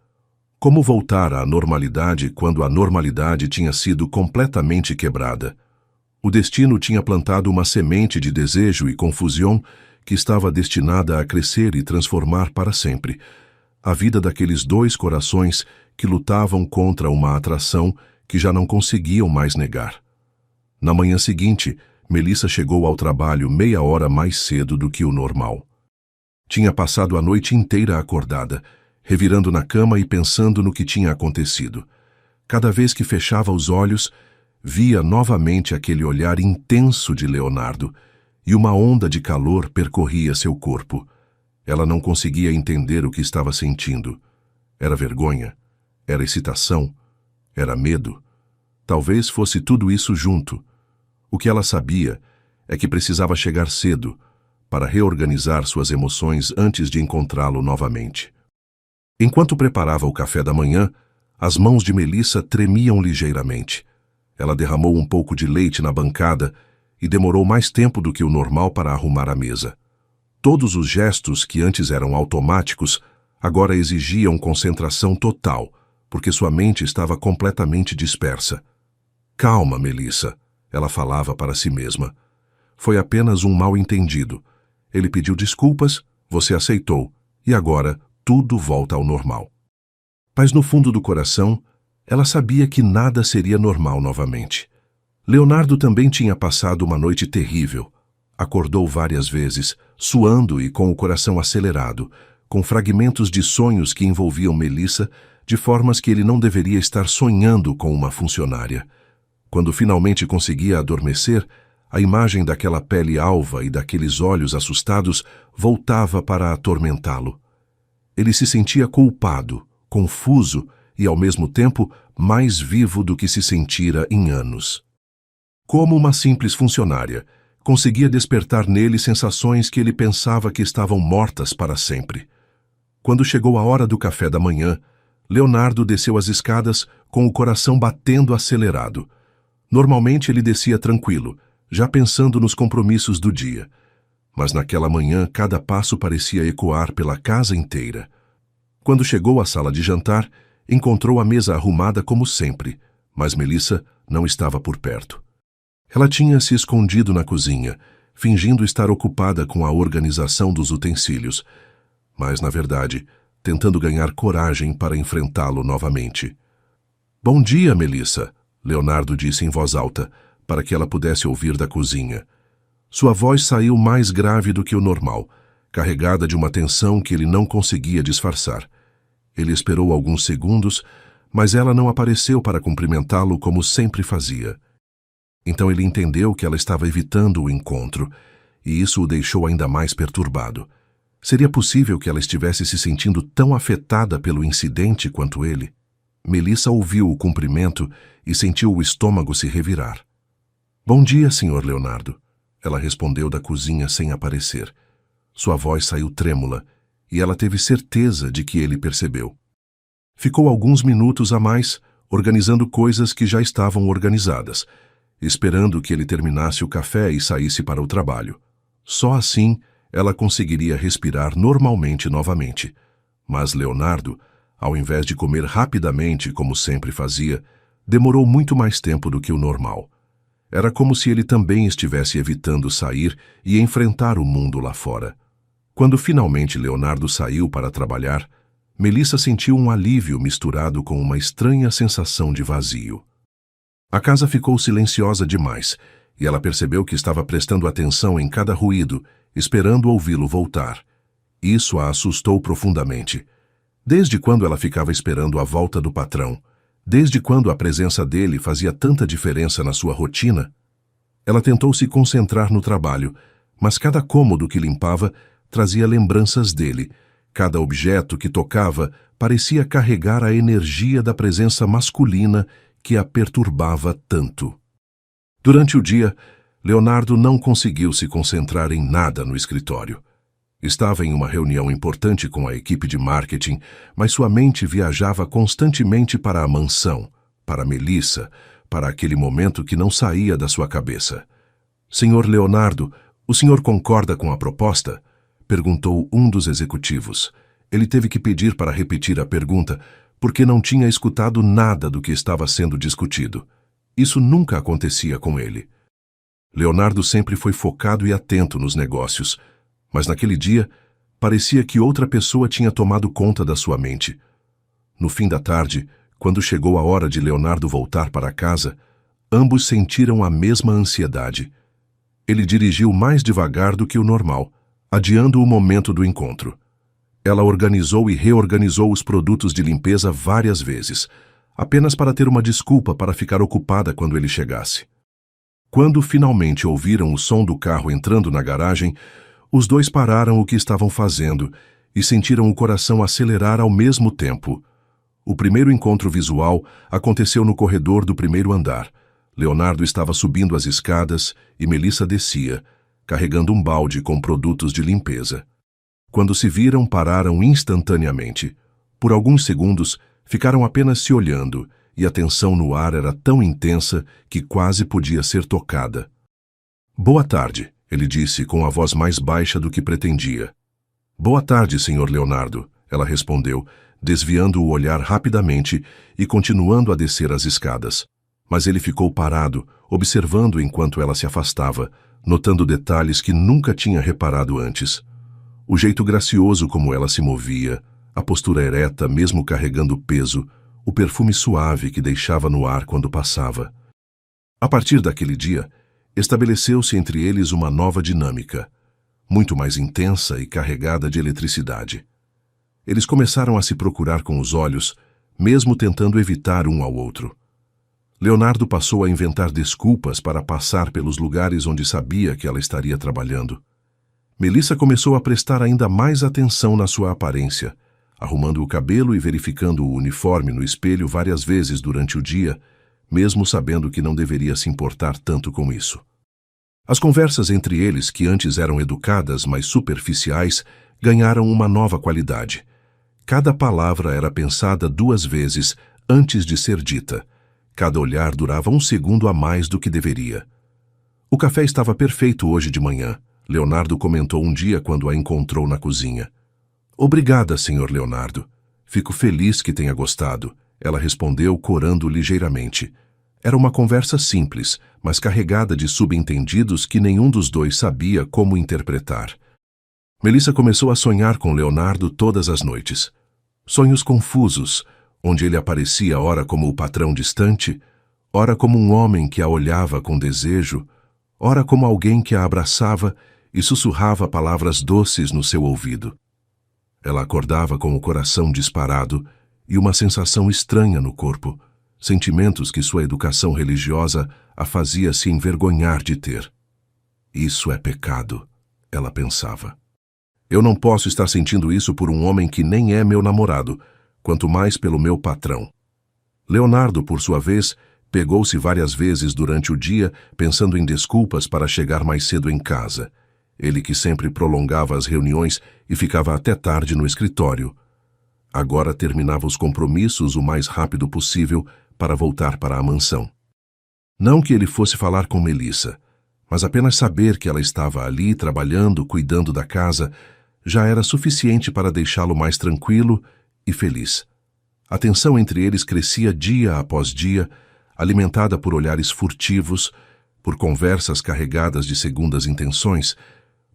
Como voltar à normalidade quando a normalidade tinha sido completamente quebrada? O destino tinha plantado uma semente de desejo e confusão que estava destinada a crescer e transformar para sempre a vida daqueles dois corações que lutavam contra uma atração que já não conseguiam mais negar. Na manhã seguinte, Melissa chegou ao trabalho meia hora mais cedo do que o normal. Tinha passado a noite inteira acordada, revirando na cama e pensando no que tinha acontecido. Cada vez que fechava os olhos, via novamente aquele olhar intenso de Leonardo, e uma onda de calor percorria seu corpo. Ela não conseguia entender o que estava sentindo. Era vergonha? Era excitação? Era medo? Talvez fosse tudo isso junto. O que ela sabia é que precisava chegar cedo para reorganizar suas emoções antes de encontrá-lo novamente. Enquanto preparava o café da manhã, as mãos de Melissa tremiam ligeiramente. Ela derramou um pouco de leite na bancada e demorou mais tempo do que o normal para arrumar a mesa. Todos os gestos que antes eram automáticos agora exigiam concentração total, porque sua mente estava completamente dispersa. "Calma, Melissa", ela falava para si mesma. "Foi apenas um mal-entendido. Ele pediu desculpas, você aceitou, e agora tudo volta ao normal." Mas no fundo do coração, ela sabia que nada seria normal novamente. Leonardo também tinha passado uma noite terrível. Acordou várias vezes, suando e com o coração acelerado, com fragmentos de sonhos que envolviam Melissa de formas que ele não deveria estar sonhando com uma funcionária. Quando finalmente conseguia adormecer, a imagem daquela pele alva e daqueles olhos assustados voltava para atormentá-lo. Ele se sentia culpado, confuso e, ao mesmo tempo, mais vivo do que se sentira em anos. Como uma simples funcionária, conseguia despertar nele sensações que ele pensava que estavam mortas para sempre. Quando chegou a hora do café da manhã, Leonardo desceu as escadas com o coração batendo acelerado. Normalmente ele descia tranquilo, já pensando nos compromissos do dia. Mas naquela manhã cada passo parecia ecoar pela casa inteira. Quando chegou à sala de jantar, encontrou a mesa arrumada como sempre, mas Melissa não estava por perto. Ela tinha se escondido na cozinha, fingindo estar ocupada com a organização dos utensílios, mas, na verdade, tentando ganhar coragem para enfrentá-lo novamente. "Bom dia, Melissa", Leonardo disse em voz alta, para que ela pudesse ouvir da cozinha. Sua voz saiu mais grave do que o normal, carregada de uma tensão que ele não conseguia disfarçar. Ele esperou alguns segundos, mas ela não apareceu para cumprimentá-lo como sempre fazia. Então ele entendeu que ela estava evitando o encontro, e isso o deixou ainda mais perturbado. Seria possível que ela estivesse se sentindo tão afetada pelo incidente quanto ele? Melissa ouviu o cumprimento e sentiu o estômago se revirar. "Bom dia, Sr. Leonardo", ela respondeu da cozinha sem aparecer. Sua voz saiu trêmula, e ela teve certeza de que ele percebeu. Ficou alguns minutos a mais, organizando coisas que já estavam organizadas, esperando que ele terminasse o café e saísse para o trabalho. Só assim ela conseguiria respirar normalmente novamente. Mas Leonardo, ao invés de comer rapidamente como sempre fazia, demorou muito mais tempo do que o normal. Era como se ele também estivesse evitando sair e enfrentar o mundo lá fora. Quando finalmente Leonardo saiu para trabalhar, Melissa sentiu um alívio misturado com uma estranha sensação de vazio. A casa ficou silenciosa demais, e ela percebeu que estava prestando atenção em cada ruído, esperando ouvi-lo voltar. Isso a assustou profundamente. Desde quando ela ficava esperando a volta do patrão? Desde quando a presença dele fazia tanta diferença na sua rotina? Ela tentou se concentrar no trabalho, mas cada cômodo que limpava trazia lembranças dele. Cada objeto que tocava parecia carregar a energia da presença masculina que a perturbava tanto. Durante o dia, Leonardo não conseguiu se concentrar em nada no escritório. Estava em uma reunião importante com a equipe de marketing, mas sua mente viajava constantemente para a mansão, para Melissa, para aquele momento que não saía da sua cabeça. "Senhor Leonardo, o senhor concorda com a proposta?", perguntou um dos executivos. Ele teve que pedir para repetir a pergunta, porque não tinha escutado nada do que estava sendo discutido. Isso nunca acontecia com ele. Leonardo sempre foi focado e atento nos negócios, mas naquele dia parecia que outra pessoa tinha tomado conta da sua mente. No fim da tarde, quando chegou a hora de Leonardo voltar para casa, ambos sentiram a mesma ansiedade. Ele dirigiu mais devagar do que o normal, adiando o momento do encontro. Ela organizou e reorganizou os produtos de limpeza várias vezes, apenas para ter uma desculpa para ficar ocupada quando ele chegasse. Quando finalmente ouviram o som do carro entrando na garagem, os dois pararam o que estavam fazendo e sentiram o coração acelerar ao mesmo tempo. O primeiro encontro visual aconteceu no corredor do primeiro andar. Leonardo estava subindo as escadas e Melissa descia, carregando um balde com produtos de limpeza. Quando se viram, pararam instantaneamente. Por alguns segundos, ficaram apenas se olhando, e a tensão no ar era tão intensa que quase podia ser tocada. "Boa tarde", ele disse com a voz mais baixa do que pretendia. "Boa tarde, Sr. Leonardo", ela respondeu, desviando o olhar rapidamente e continuando a descer as escadas. Mas ele ficou parado, observando enquanto ela se afastava, notando detalhes que nunca tinha reparado antes. O jeito gracioso como ela se movia, a postura ereta mesmo carregando peso, o perfume suave que deixava no ar quando passava. A partir daquele dia, estabeleceu-se entre eles uma nova dinâmica, muito mais intensa e carregada de eletricidade. Eles começaram a se procurar com os olhos, mesmo tentando evitar um ao outro. Leonardo passou a inventar desculpas para passar pelos lugares onde sabia que ela estaria trabalhando. Melissa começou a prestar ainda mais atenção na sua aparência, arrumando o cabelo e verificando o uniforme no espelho várias vezes durante o dia, mesmo sabendo que não deveria se importar tanto com isso. As conversas entre eles, que antes eram educadas, mas superficiais, ganharam uma nova qualidade. Cada palavra era pensada 2 vezes antes de ser dita. Cada olhar durava 1 segundo a mais do que deveria. "O café estava perfeito hoje de manhã", Leonardo comentou um dia quando a encontrou na cozinha. "Obrigada, Sr. Leonardo. Fico feliz que tenha gostado", ela respondeu corando ligeiramente. Era uma conversa simples, mas carregada de subentendidos que nenhum dos dois sabia como interpretar. Melissa começou a sonhar com Leonardo todas as noites. Sonhos confusos, onde ele aparecia ora como o patrão distante, ora como um homem que a olhava com desejo, ora como alguém que a abraçava e sussurrava palavras doces no seu ouvido. Ela acordava com o coração disparado e uma sensação estranha no corpo, sentimentos que sua educação religiosa a fazia se envergonhar de ter. Isso é pecado, ela pensava. Eu não posso estar sentindo isso por um homem que nem é meu namorado, quanto mais pelo meu patrão. Leonardo, por sua vez, pegou-se várias vezes durante o dia pensando em desculpas para chegar mais cedo em casa. Ele que sempre prolongava as reuniões e ficava até tarde no escritório. Agora terminava os compromissos o mais rápido possível para voltar para a mansão. Não que ele fosse falar com Melissa, mas apenas saber que ela estava ali trabalhando, cuidando da casa, já era suficiente para deixá-lo mais tranquilo e feliz. A tensão entre eles crescia dia após dia, alimentada por olhares furtivos, por conversas carregadas de segundas intenções,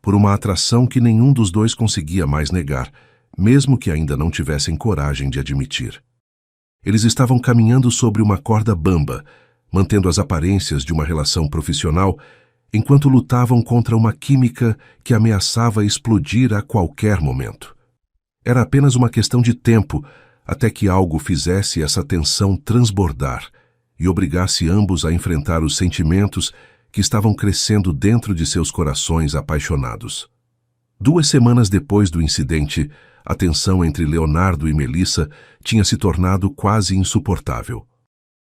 por uma atração que nenhum dos dois conseguia mais negar, mesmo que ainda não tivessem coragem de admitir. Eles estavam caminhando sobre uma corda bamba, mantendo as aparências de uma relação profissional, enquanto lutavam contra uma química que ameaçava explodir a qualquer momento. Era apenas uma questão de tempo até que algo fizesse essa tensão transbordar e obrigasse ambos a enfrentar os sentimentos que estavam crescendo dentro de seus corações apaixonados. 2 semanas depois do incidente, a tensão entre Leonardo e Melissa tinha se tornado quase insuportável.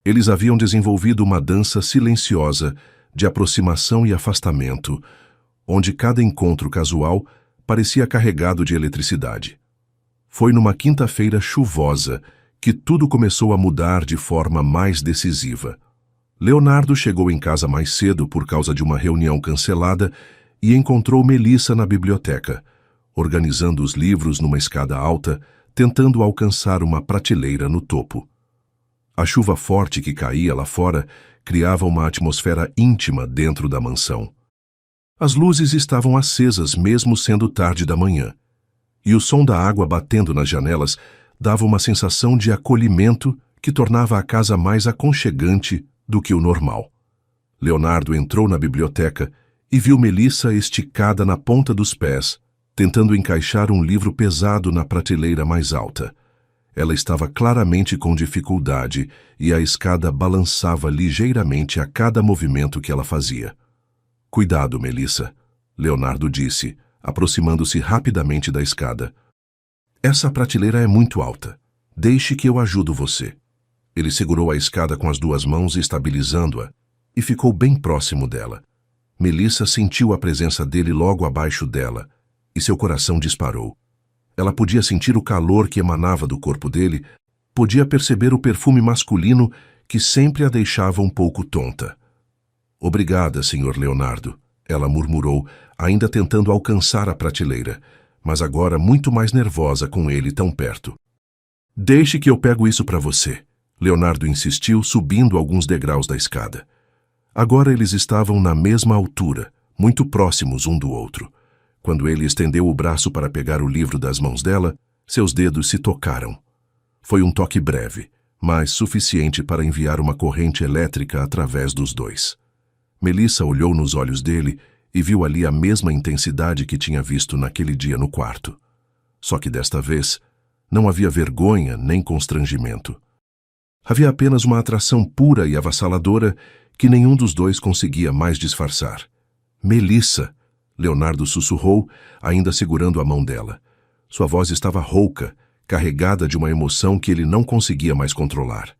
Eles haviam desenvolvido uma dança silenciosa de aproximação e afastamento, onde cada encontro casual parecia carregado de eletricidade. Foi numa quinta-feira chuvosa que tudo começou a mudar de forma mais decisiva. Leonardo chegou em casa mais cedo por causa de uma reunião cancelada e encontrou Melissa na biblioteca, organizando os livros numa escada alta, tentando alcançar uma prateleira no topo. A chuva forte que caía lá fora criava uma atmosfera íntima dentro da mansão. As luzes estavam acesas mesmo sendo tarde da manhã, e o som da água batendo nas janelas dava uma sensação de acolhimento que tornava a casa mais aconchegante do que o normal. Leonardo entrou na biblioteca e viu Melissa esticada na ponta dos pés, tentando encaixar um livro pesado na prateleira mais alta. Ela estava claramente com dificuldade e a escada balançava ligeiramente a cada movimento que ela fazia. "Cuidado, Melissa", Leonardo disse, aproximando-se rapidamente da escada. "Essa prateleira é muito alta. Deixe que eu ajudo você." Ele segurou a escada com as 2 mãos, estabilizando-a, e ficou bem próximo dela. Melissa sentiu a presença dele logo abaixo dela, e seu coração disparou. Ela podia sentir o calor que emanava do corpo dele, podia perceber o perfume masculino que sempre a deixava um pouco tonta. "Obrigada, Sr. Leonardo", ela murmurou, ainda tentando alcançar a prateleira, mas agora muito mais nervosa com ele tão perto. "Deixe que eu pego isso para você", Leonardo insistiu, subindo alguns degraus da escada. Agora eles estavam na mesma altura, muito próximos um do outro. Quando ele estendeu o braço para pegar o livro das mãos dela, seus dedos se tocaram. Foi um toque breve, mas suficiente para enviar uma corrente elétrica através dos dois. Melissa olhou nos olhos dele e viu ali a mesma intensidade que tinha visto naquele dia no quarto. Só que desta vez, não havia vergonha nem constrangimento. Havia apenas uma atração pura e avassaladora que nenhum dos dois conseguia mais disfarçar. "Melissa", Leonardo sussurrou, ainda segurando a mão dela. Sua voz estava rouca, carregada de uma emoção que ele não conseguia mais controlar.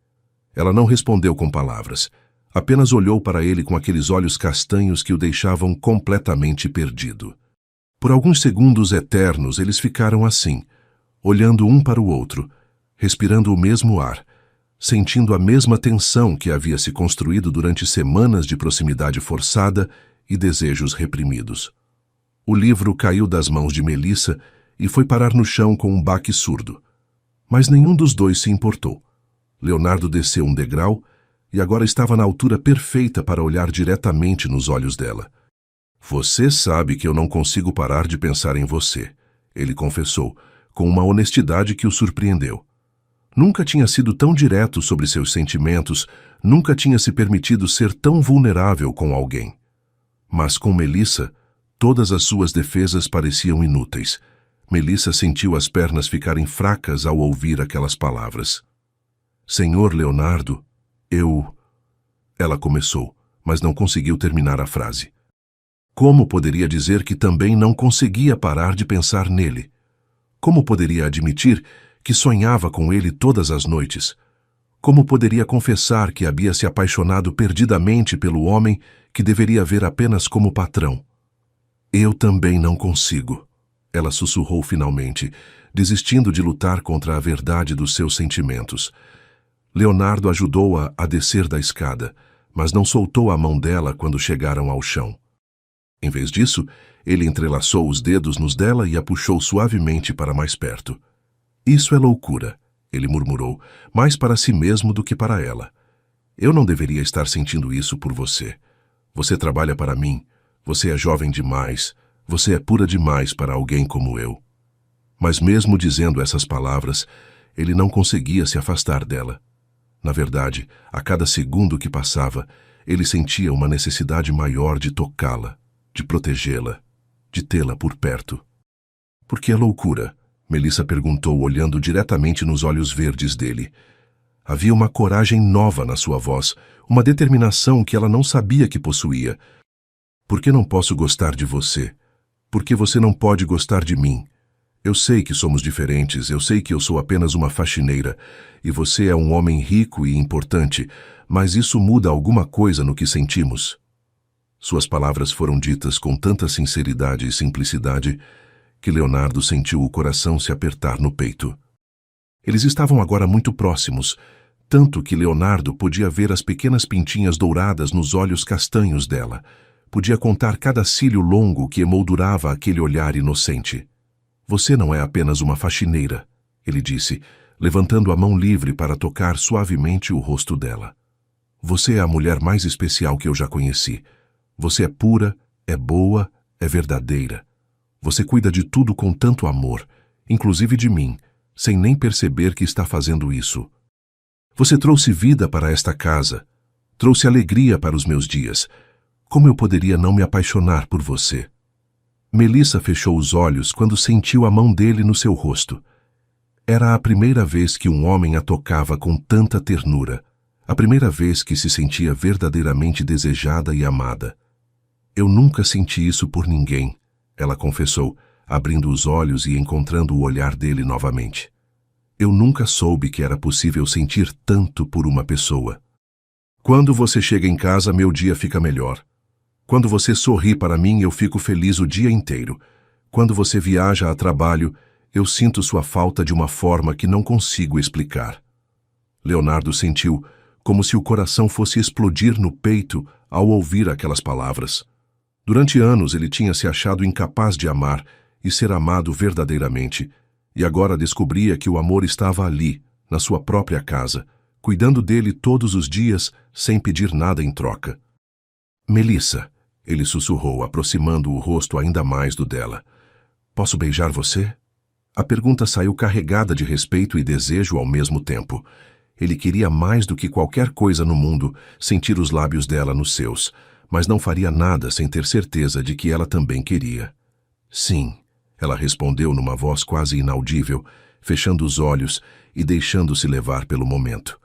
Ela não respondeu com palavras, apenas olhou para ele com aqueles olhos castanhos que o deixavam completamente perdido. Por alguns segundos eternos eles ficaram assim, olhando um para o outro, respirando o mesmo ar, sentindo a mesma tensão que havia se construído durante semanas de proximidade forçada e desejos reprimidos. O livro caiu das mãos de Melissa e foi parar no chão com um baque surdo. Mas nenhum dos dois se importou. Leonardo desceu um degrau e agora estava na altura perfeita para olhar diretamente nos olhos dela. Você sabe que eu não consigo parar de pensar em você, ele confessou, com uma honestidade que o surpreendeu. Nunca tinha sido tão direto sobre seus sentimentos, nunca tinha se permitido ser tão vulnerável com alguém. Mas com Melissa, todas as suas defesas pareciam inúteis. Melissa sentiu as pernas ficarem fracas ao ouvir aquelas palavras. Senhor Leonardo, Ela começou, mas não conseguiu terminar a frase. Como poderia dizer que também não conseguia parar de pensar nele? Como poderia admitir que sonhava com ele todas as noites? Como poderia confessar que havia se apaixonado perdidamente pelo homem que deveria ver apenas como patrão? Eu também não consigo, ela sussurrou finalmente, desistindo de lutar contra a verdade dos seus sentimentos. Leonardo ajudou-a a descer da escada, mas não soltou a mão dela quando chegaram ao chão. Em vez disso, ele entrelaçou os dedos nos dela e a puxou suavemente para mais perto. Isso é loucura, ele murmurou, mais para si mesmo do que para ela. Eu não deveria estar sentindo isso por você. Você trabalha para mim, você é jovem demais, você é pura demais para alguém como eu. Mas mesmo dizendo essas palavras, ele não conseguia se afastar dela. Na verdade, a cada segundo que passava, ele sentia uma necessidade maior de tocá-la, de protegê-la, de tê-la por perto. Por que a loucura? Melissa perguntou, olhando diretamente nos olhos verdes dele. Havia uma coragem nova na sua voz, uma determinação que ela não sabia que possuía. Por que não posso gostar de você? Por que você não pode gostar de mim? Eu sei que somos diferentes, eu sei que eu sou apenas uma faxineira, e você é um homem rico e importante, mas isso muda alguma coisa no que sentimos. Suas palavras foram ditas com tanta sinceridade e simplicidade que Leonardo sentiu o coração se apertar no peito. Eles estavam agora muito próximos, tanto que Leonardo podia ver as pequenas pintinhas douradas nos olhos castanhos dela. Podia contar cada cílio longo que emoldurava aquele olhar inocente. Você não é apenas uma faxineira, ele disse, levantando a mão livre para tocar suavemente o rosto dela. Você é a mulher mais especial que eu já conheci. Você é pura, é boa, é verdadeira. Você cuida de tudo com tanto amor, inclusive de mim, sem nem perceber que está fazendo isso. Você trouxe vida para esta casa, trouxe alegria para os meus dias. Como eu poderia não me apaixonar por você? Melissa fechou os olhos quando sentiu a mão dele no seu rosto. Era a primeira vez que um homem a tocava com tanta ternura, a primeira vez que se sentia verdadeiramente desejada e amada. Eu nunca senti isso por ninguém, ela confessou, abrindo os olhos e encontrando o olhar dele novamente. Eu nunca soube que era possível sentir tanto por uma pessoa. Quando você chega em casa, meu dia fica melhor. Quando você sorri para mim, eu fico feliz o dia inteiro. Quando você viaja a trabalho, eu sinto sua falta de uma forma que não consigo explicar. Leonardo sentiu como se o coração fosse explodir no peito ao ouvir aquelas palavras. Durante anos ele tinha se achado incapaz de amar e ser amado verdadeiramente, e agora descobria que o amor estava ali, na sua própria casa, cuidando dele todos os dias sem pedir nada em troca. Melissa, ele sussurrou, aproximando o rosto ainda mais do dela. Posso beijar você? A pergunta saiu carregada de respeito e desejo ao mesmo tempo. Ele queria mais do que qualquer coisa no mundo sentir os lábios dela nos seus, mas não faria nada sem ter certeza de que ela também queria. Sim, ela respondeu numa voz quase inaudível, fechando os olhos e deixando-se levar pelo momento.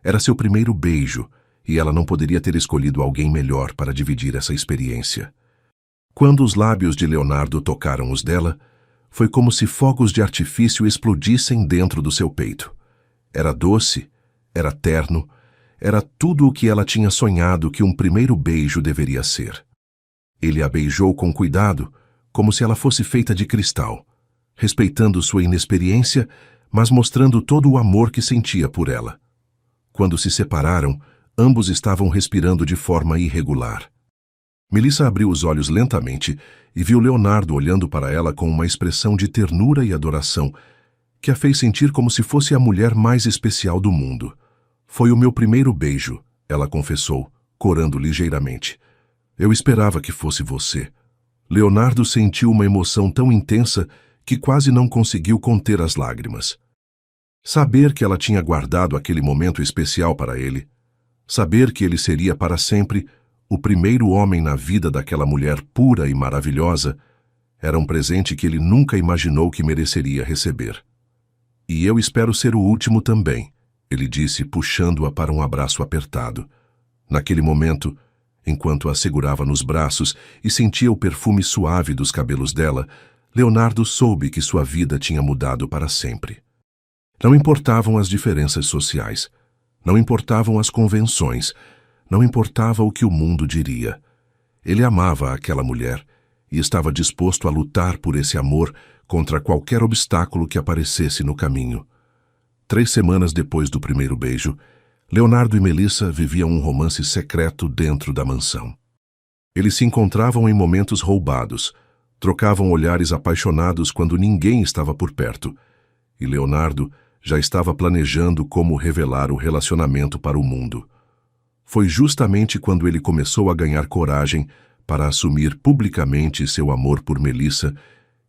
Era seu primeiro beijo, e ela não poderia ter escolhido alguém melhor para dividir essa experiência. Quando os lábios de Leonardo tocaram os dela, foi como se fogos de artifício explodissem dentro do seu peito. Era doce, era terno, era tudo o que ela tinha sonhado que um primeiro beijo deveria ser. Ele a beijou com cuidado, como se ela fosse feita de cristal, respeitando sua inexperiência, mas mostrando todo o amor que sentia por ela. Quando se separaram, ambos estavam respirando de forma irregular. Melissa abriu os olhos lentamente e viu Leonardo olhando para ela com uma expressão de ternura e adoração que a fez sentir como se fosse a mulher mais especial do mundo. Foi o meu primeiro beijo, ela confessou, corando ligeiramente. Eu esperava que fosse você. Leonardo sentiu uma emoção tão intensa que quase não conseguiu conter as lágrimas. Saber que ela tinha guardado aquele momento especial para ele, saber que ele seria para sempre o primeiro homem na vida daquela mulher pura e maravilhosa, era um presente que ele nunca imaginou que mereceria receber. E eu espero ser o último também, ele disse, puxando-a para um abraço apertado. Naquele momento, enquanto a segurava nos braços e sentia o perfume suave dos cabelos dela, Leonardo soube que sua vida tinha mudado para sempre. Não importavam as diferenças sociais, não importavam as convenções, não importava o que o mundo diria. Ele amava aquela mulher e estava disposto a lutar por esse amor contra qualquer obstáculo que aparecesse no caminho. 3 semanas depois do primeiro beijo, Leonardo e Melissa viviam um romance secreto dentro da mansão. Eles se encontravam em momentos roubados, trocavam olhares apaixonados quando ninguém estava por perto, e Leonardo já estava planejando como revelar o relacionamento para o mundo. Foi justamente quando ele começou a ganhar coragem para assumir publicamente seu amor por Melissa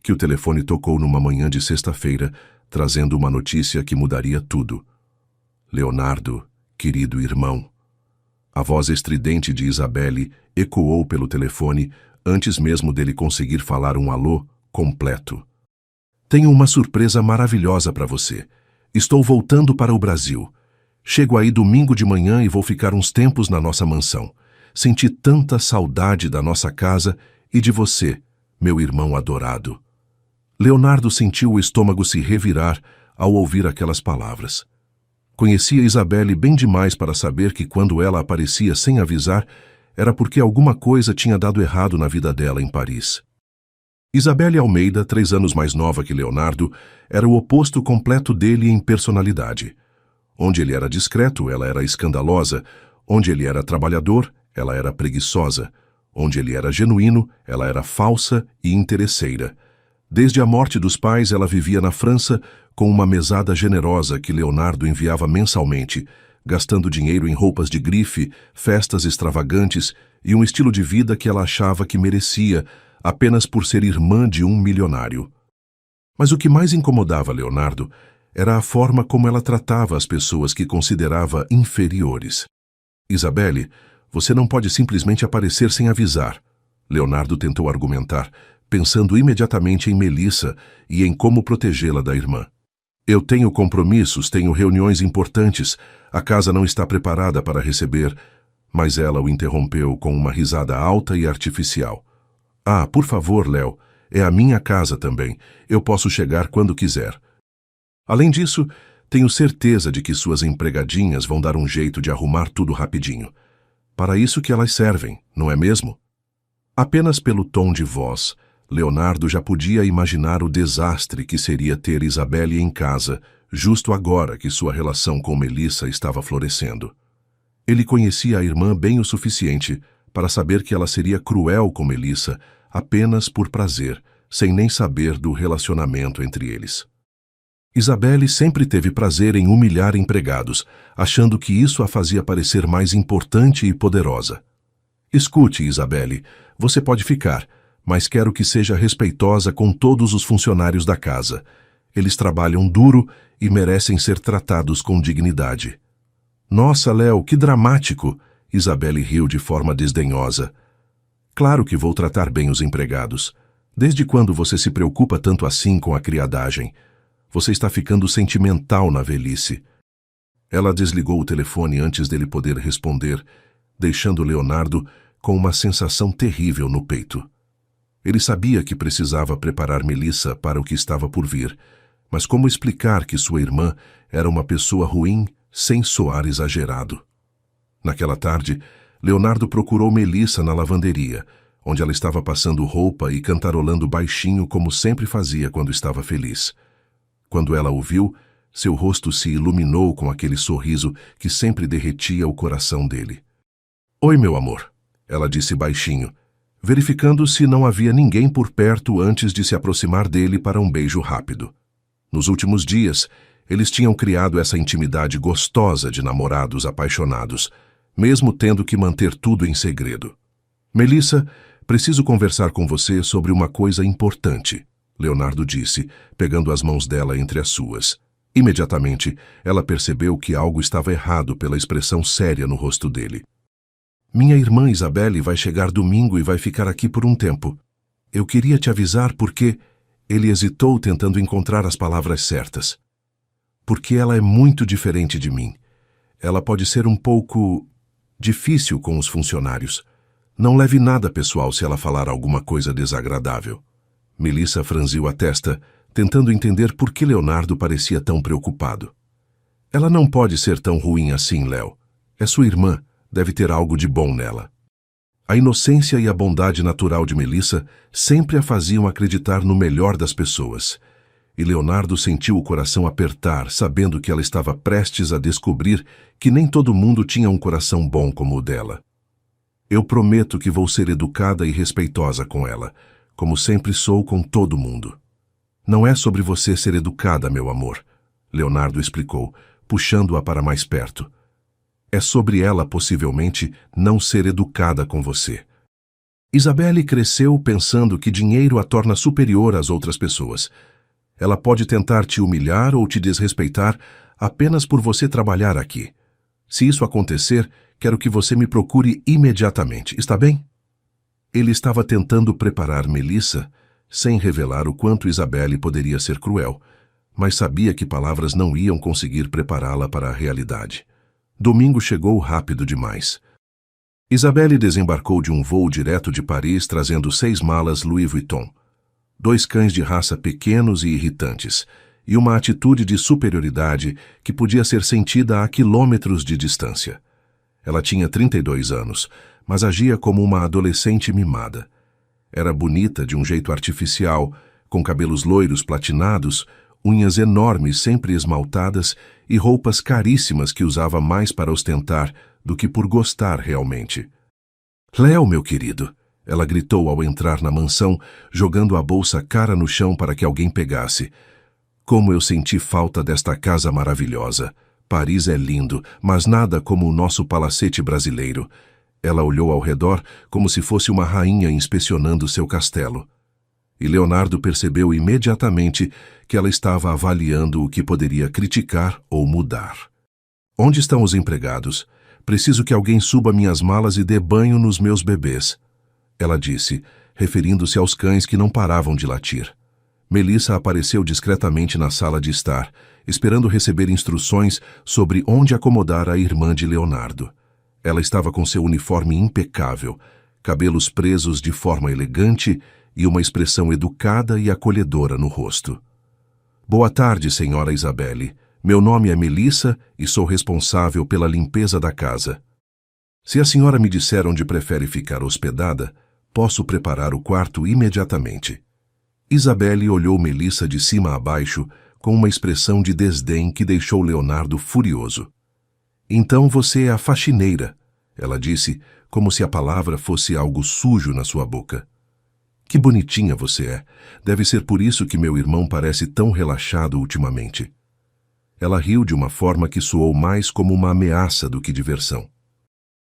que o telefone tocou numa manhã de sexta-feira, trazendo uma notícia que mudaria tudo. Leonardo, querido irmão. A voz estridente de Isabelle ecoou pelo telefone antes mesmo dele conseguir falar um alô completo. Tenho uma surpresa maravilhosa para você. Estou voltando para o Brasil. Chego aí domingo de manhã e vou ficar uns tempos na nossa mansão. Senti tanta saudade da nossa casa e de você, meu irmão adorado. Leonardo sentiu o estômago se revirar ao ouvir aquelas palavras. Conhecia Isabelle bem demais para saber que quando ela aparecia sem avisar, era porque alguma coisa tinha dado errado na vida dela em Paris. Isabelle Almeida, 3 anos mais nova que Leonardo, era o oposto completo dele em personalidade. Onde ele era discreto, ela era escandalosa. Onde ele era trabalhador, ela era preguiçosa. Onde ele era genuíno, ela era falsa e interesseira. Desde a morte dos pais, ela vivia na França com uma mesada generosa que Leonardo enviava mensalmente, gastando dinheiro em roupas de grife, festas extravagantes e um estilo de vida que ela achava que merecia, apenas por ser irmã de um milionário. Mas o que mais incomodava Leonardo era a forma como ela tratava as pessoas que considerava inferiores. Isabelle, você não pode simplesmente aparecer sem avisar, Leonardo tentou argumentar, pensando imediatamente em Melissa e em como protegê-la da irmã. Eu tenho compromissos, tenho reuniões importantes, a casa não está preparada para receber, mas ela o interrompeu com uma risada alta e artificial. Ah, por favor, Léo, é a minha casa também, eu posso chegar quando quiser. Além disso, tenho certeza de que suas empregadinhas vão dar um jeito de arrumar tudo rapidinho. Para isso que elas servem, não é mesmo? Apenas pelo tom de voz, Leonardo já podia imaginar o desastre que seria ter Isabelle em casa, justo agora que sua relação com Melissa estava florescendo. Ele conhecia a irmã bem o suficiente para saber que ela seria cruel com Melissa apenas por prazer, sem nem saber do relacionamento entre eles. Isabelle sempre teve prazer em humilhar empregados, achando que isso a fazia parecer mais importante e poderosa. Escute, Isabelle, você pode ficar, mas quero que seja respeitosa com todos os funcionários da casa. Eles trabalham duro e merecem ser tratados com dignidade. Nossa, Léo, que dramático! Isabelle riu de forma desdenhosa. Claro que vou tratar bem os empregados. Desde quando você se preocupa tanto assim com a criadagem? Você está ficando sentimental na velhice. Ela desligou o telefone antes dele poder responder, deixando Leonardo com uma sensação terrível no peito. Ele sabia que precisava preparar Melissa para o que estava por vir, mas como explicar que sua irmã era uma pessoa ruim sem soar exagerado? Naquela tarde, Leonardo procurou Melissa na lavanderia, onde ela estava passando roupa e cantarolando baixinho como sempre fazia quando estava feliz. Quando ela o viu, seu rosto se iluminou com aquele sorriso que sempre derretia o coração dele. Oi, meu amor, ela disse baixinho, verificando se não havia ninguém por perto antes de se aproximar dele para um beijo rápido. Nos últimos dias, eles tinham criado essa intimidade gostosa de namorados apaixonados, mesmo tendo que manter tudo em segredo. Melissa, preciso conversar com você sobre uma coisa importante, Leonardo disse, pegando as mãos dela entre as suas. Imediatamente, ela percebeu que algo estava errado pela expressão séria no rosto dele. Minha irmã Isabelle vai chegar domingo e vai ficar aqui por um tempo. Eu queria te avisar porque... Ele hesitou tentando encontrar as palavras certas. Porque ela é muito diferente de mim. Ela pode ser um pouco... difícil com os funcionários. Não leve nada pessoal se ela falar alguma coisa desagradável. Melissa franziu a testa, tentando entender por que Leonardo parecia tão preocupado. Ela não pode ser tão ruim assim, Léo. É sua irmã, deve ter algo de bom nela. A inocência e a bondade natural de Melissa sempre a faziam acreditar no melhor das pessoas. E Leonardo sentiu o coração apertar, sabendo que ela estava prestes a descobrir que nem todo mundo tinha um coração bom como o dela. Eu prometo que vou ser educada e respeitosa com ela, como sempre sou com todo mundo. Não é sobre você ser educada, meu amor, Leonardo explicou, puxando-a para mais perto. É sobre ela, possivelmente, não ser educada com você. Isabelle cresceu pensando que dinheiro a torna superior às outras pessoas. Ela pode tentar te humilhar ou te desrespeitar apenas por você trabalhar aqui. Se isso acontecer, quero que você me procure imediatamente, está bem? Ele estava tentando preparar Melissa, sem revelar o quanto Isabelle poderia ser cruel, mas sabia que palavras não iam conseguir prepará-la para a realidade. Domingo chegou rápido demais. Isabelle desembarcou de um voo direto de Paris trazendo 6 malas Louis Vuitton, 2 cães de raça pequenos e irritantes, e uma atitude de superioridade que podia ser sentida a quilômetros de distância. Ela tinha 32 anos, mas agia como uma adolescente mimada. Era bonita de um jeito artificial, com cabelos loiros platinados, unhas enormes sempre esmaltadas e roupas caríssimas que usava mais para ostentar do que por gostar realmente. Léo, meu querido, ela gritou ao entrar na mansão, jogando a bolsa cara no chão para que alguém pegasse. Como eu senti falta desta casa maravilhosa. Paris é lindo, mas nada como o nosso palacete brasileiro. Ela olhou ao redor como se fosse uma rainha inspecionando seu castelo. E Leonardo percebeu imediatamente que ela estava avaliando o que poderia criticar ou mudar. Onde estão os empregados? Preciso que alguém suba minhas malas e dê banho nos meus bebês, ela disse, referindo-se aos cães que não paravam de latir. Melissa apareceu discretamente na sala de estar, esperando receber instruções sobre onde acomodar a irmã de Leonardo. Ela estava com seu uniforme impecável, cabelos presos de forma elegante e uma expressão educada e acolhedora no rosto. Boa tarde, senhora Isabelle. Meu nome é Melissa e sou responsável pela limpeza da casa. Se a senhora me disser onde prefere ficar hospedada, posso preparar o quarto imediatamente. Isabelle olhou Melissa de cima a baixo com uma expressão de desdém que deixou Leonardo furioso. Então você é a faxineira, ela disse, como se a palavra fosse algo sujo na sua boca. Que bonitinha você é. Deve ser por isso que meu irmão parece tão relaxado ultimamente. Ela riu de uma forma que soou mais como uma ameaça do que diversão.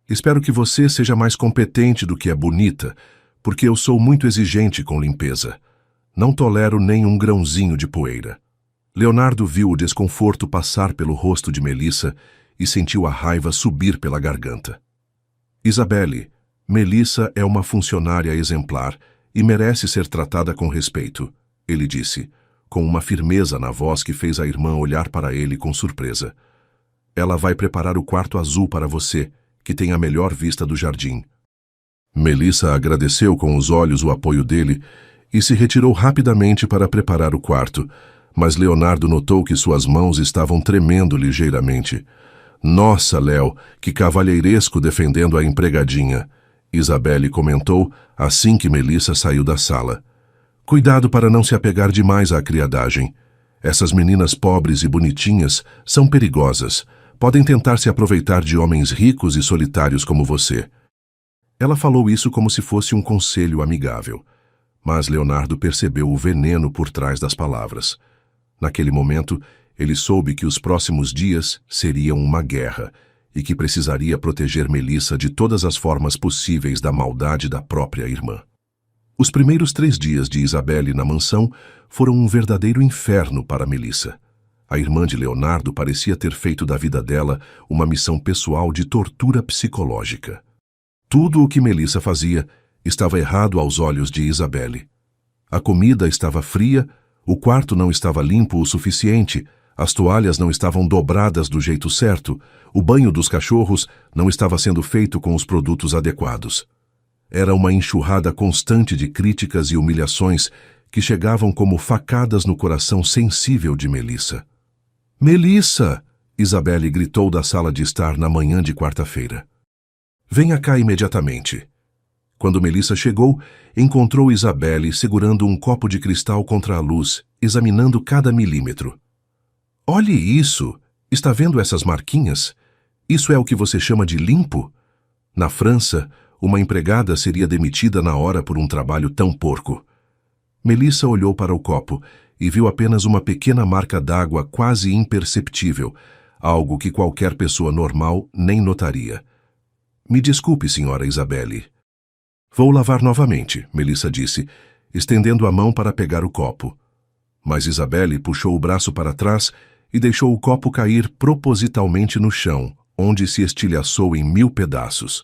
Espero que você seja mais competente do que é bonita, porque eu sou muito exigente com limpeza. Não tolero nem um grãozinho de poeira. Leonardo viu o desconforto passar pelo rosto de Melissa e sentiu a raiva subir pela garganta. Isabelle, Melissa é uma funcionária exemplar e merece ser tratada com respeito, ele disse, com uma firmeza na voz que fez a irmã olhar para ele com surpresa. Ela vai preparar o quarto azul para você, que tem a melhor vista do jardim. Melissa agradeceu com os olhos o apoio dele e se retirou rapidamente para preparar o quarto, mas Leonardo notou que suas mãos estavam tremendo ligeiramente. Nossa, Léo, que cavalheiresco defendendo a empregadinha, Isabelle comentou assim que Melissa saiu da sala. Cuidado para não se apegar demais à criadagem. Essas meninas pobres e bonitinhas são perigosas. Podem tentar se aproveitar de homens ricos e solitários como você. Ela falou isso como se fosse um conselho amigável, mas Leonardo percebeu o veneno por trás das palavras. Naquele momento, ele soube que os próximos dias seriam uma guerra e que precisaria proteger Melissa de todas as formas possíveis da maldade da própria irmã. Os primeiros 3 dias de Isabelle na mansão foram um verdadeiro inferno para Melissa. A irmã de Leonardo parecia ter feito da vida dela uma missão pessoal de tortura psicológica. Tudo o que Melissa fazia estava errado aos olhos de Isabelle. A comida estava fria, o quarto não estava limpo o suficiente, as toalhas não estavam dobradas do jeito certo, o banho dos cachorros não estava sendo feito com os produtos adequados. Era uma enxurrada constante de críticas e humilhações que chegavam como facadas no coração sensível de Melissa. "Melissa!" Isabelle gritou da sala de estar na manhã de quarta-feira. "Venha cá imediatamente." Quando Melissa chegou, encontrou Isabelle segurando um copo de cristal contra a luz, examinando cada milímetro. "Olhe isso! Está vendo essas marquinhas? Isso é o que você chama de limpo? Na França, uma empregada seria demitida na hora por um trabalho tão porco." Melissa olhou para o copo e viu apenas uma pequena marca d'água quase imperceptível, algo que qualquer pessoa normal nem notaria. "Me desculpe, senhora Isabelle." "Vou lavar novamente", Melissa disse, estendendo a mão para pegar o copo. Mas Isabelle puxou o braço para trás e deixou o copo cair propositalmente no chão, onde se estilhaçou em 1000 pedaços.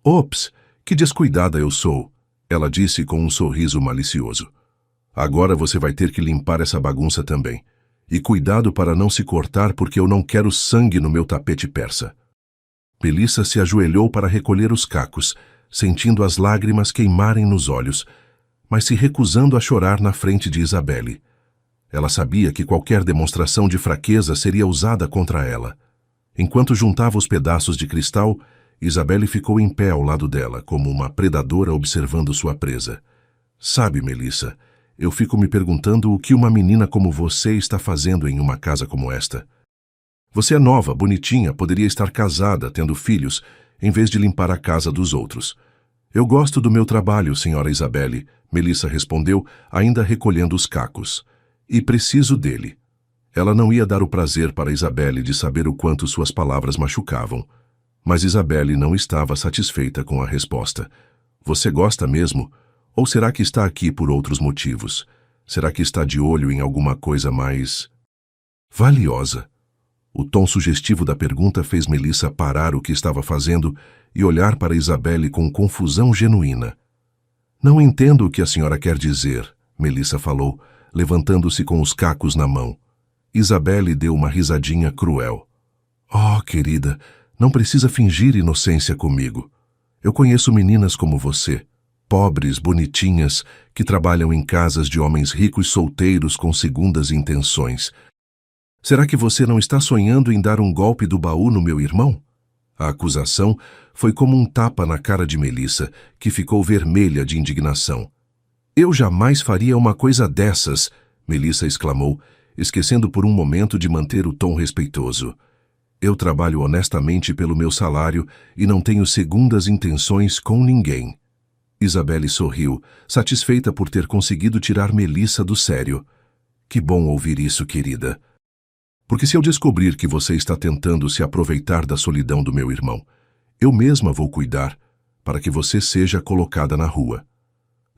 "Ops, que descuidada eu sou", ela disse com um sorriso malicioso. "Agora você vai ter que limpar essa bagunça também. E cuidado para não se cortar porque eu não quero sangue no meu tapete persa." Melissa se ajoelhou para recolher os cacos, sentindo as lágrimas queimarem nos olhos, mas se recusando a chorar na frente de Isabelle. Ela sabia que qualquer demonstração de fraqueza seria usada contra ela. Enquanto juntava os pedaços de cristal, Isabelle ficou em pé ao lado dela, como uma predadora observando sua presa. "Sabe, Melissa, eu fico me perguntando o que uma menina como você está fazendo em uma casa como esta. Você é nova, bonitinha, poderia estar casada, tendo filhos, em vez de limpar a casa dos outros." "Eu gosto do meu trabalho, senhora Isabelle", Melissa respondeu, ainda recolhendo os cacos. "E preciso dele." Ela não ia dar o prazer para Isabelle de saber o quanto suas palavras machucavam. Mas Isabelle não estava satisfeita com a resposta. "Você gosta mesmo? Ou será que está aqui por outros motivos? Será que está de olho em alguma coisa mais valiosa?" O tom sugestivo da pergunta fez Melissa parar o que estava fazendo e olhar para Isabelle com confusão genuína. "Não entendo o que a senhora quer dizer", Melissa falou, levantando-se com os cacos na mão. Isabelle deu uma risadinha cruel. "Oh, querida, não precisa fingir inocência comigo. Eu conheço meninas como você, pobres, bonitinhas, que trabalham em casas de homens ricos solteiros com segundas intenções. Será que você não está sonhando em dar um golpe do baú no meu irmão?" A acusação foi como um tapa na cara de Melissa, que ficou vermelha de indignação. "Eu jamais faria uma coisa dessas", Melissa exclamou, esquecendo por um momento de manter o tom respeitoso. "Eu trabalho honestamente pelo meu salário e não tenho segundas intenções com ninguém." Isabelle sorriu, satisfeita por ter conseguido tirar Melissa do sério. "Que bom ouvir isso, querida. Porque se eu descobrir que você está tentando se aproveitar da solidão do meu irmão, eu mesma vou cuidar para que você seja colocada na rua.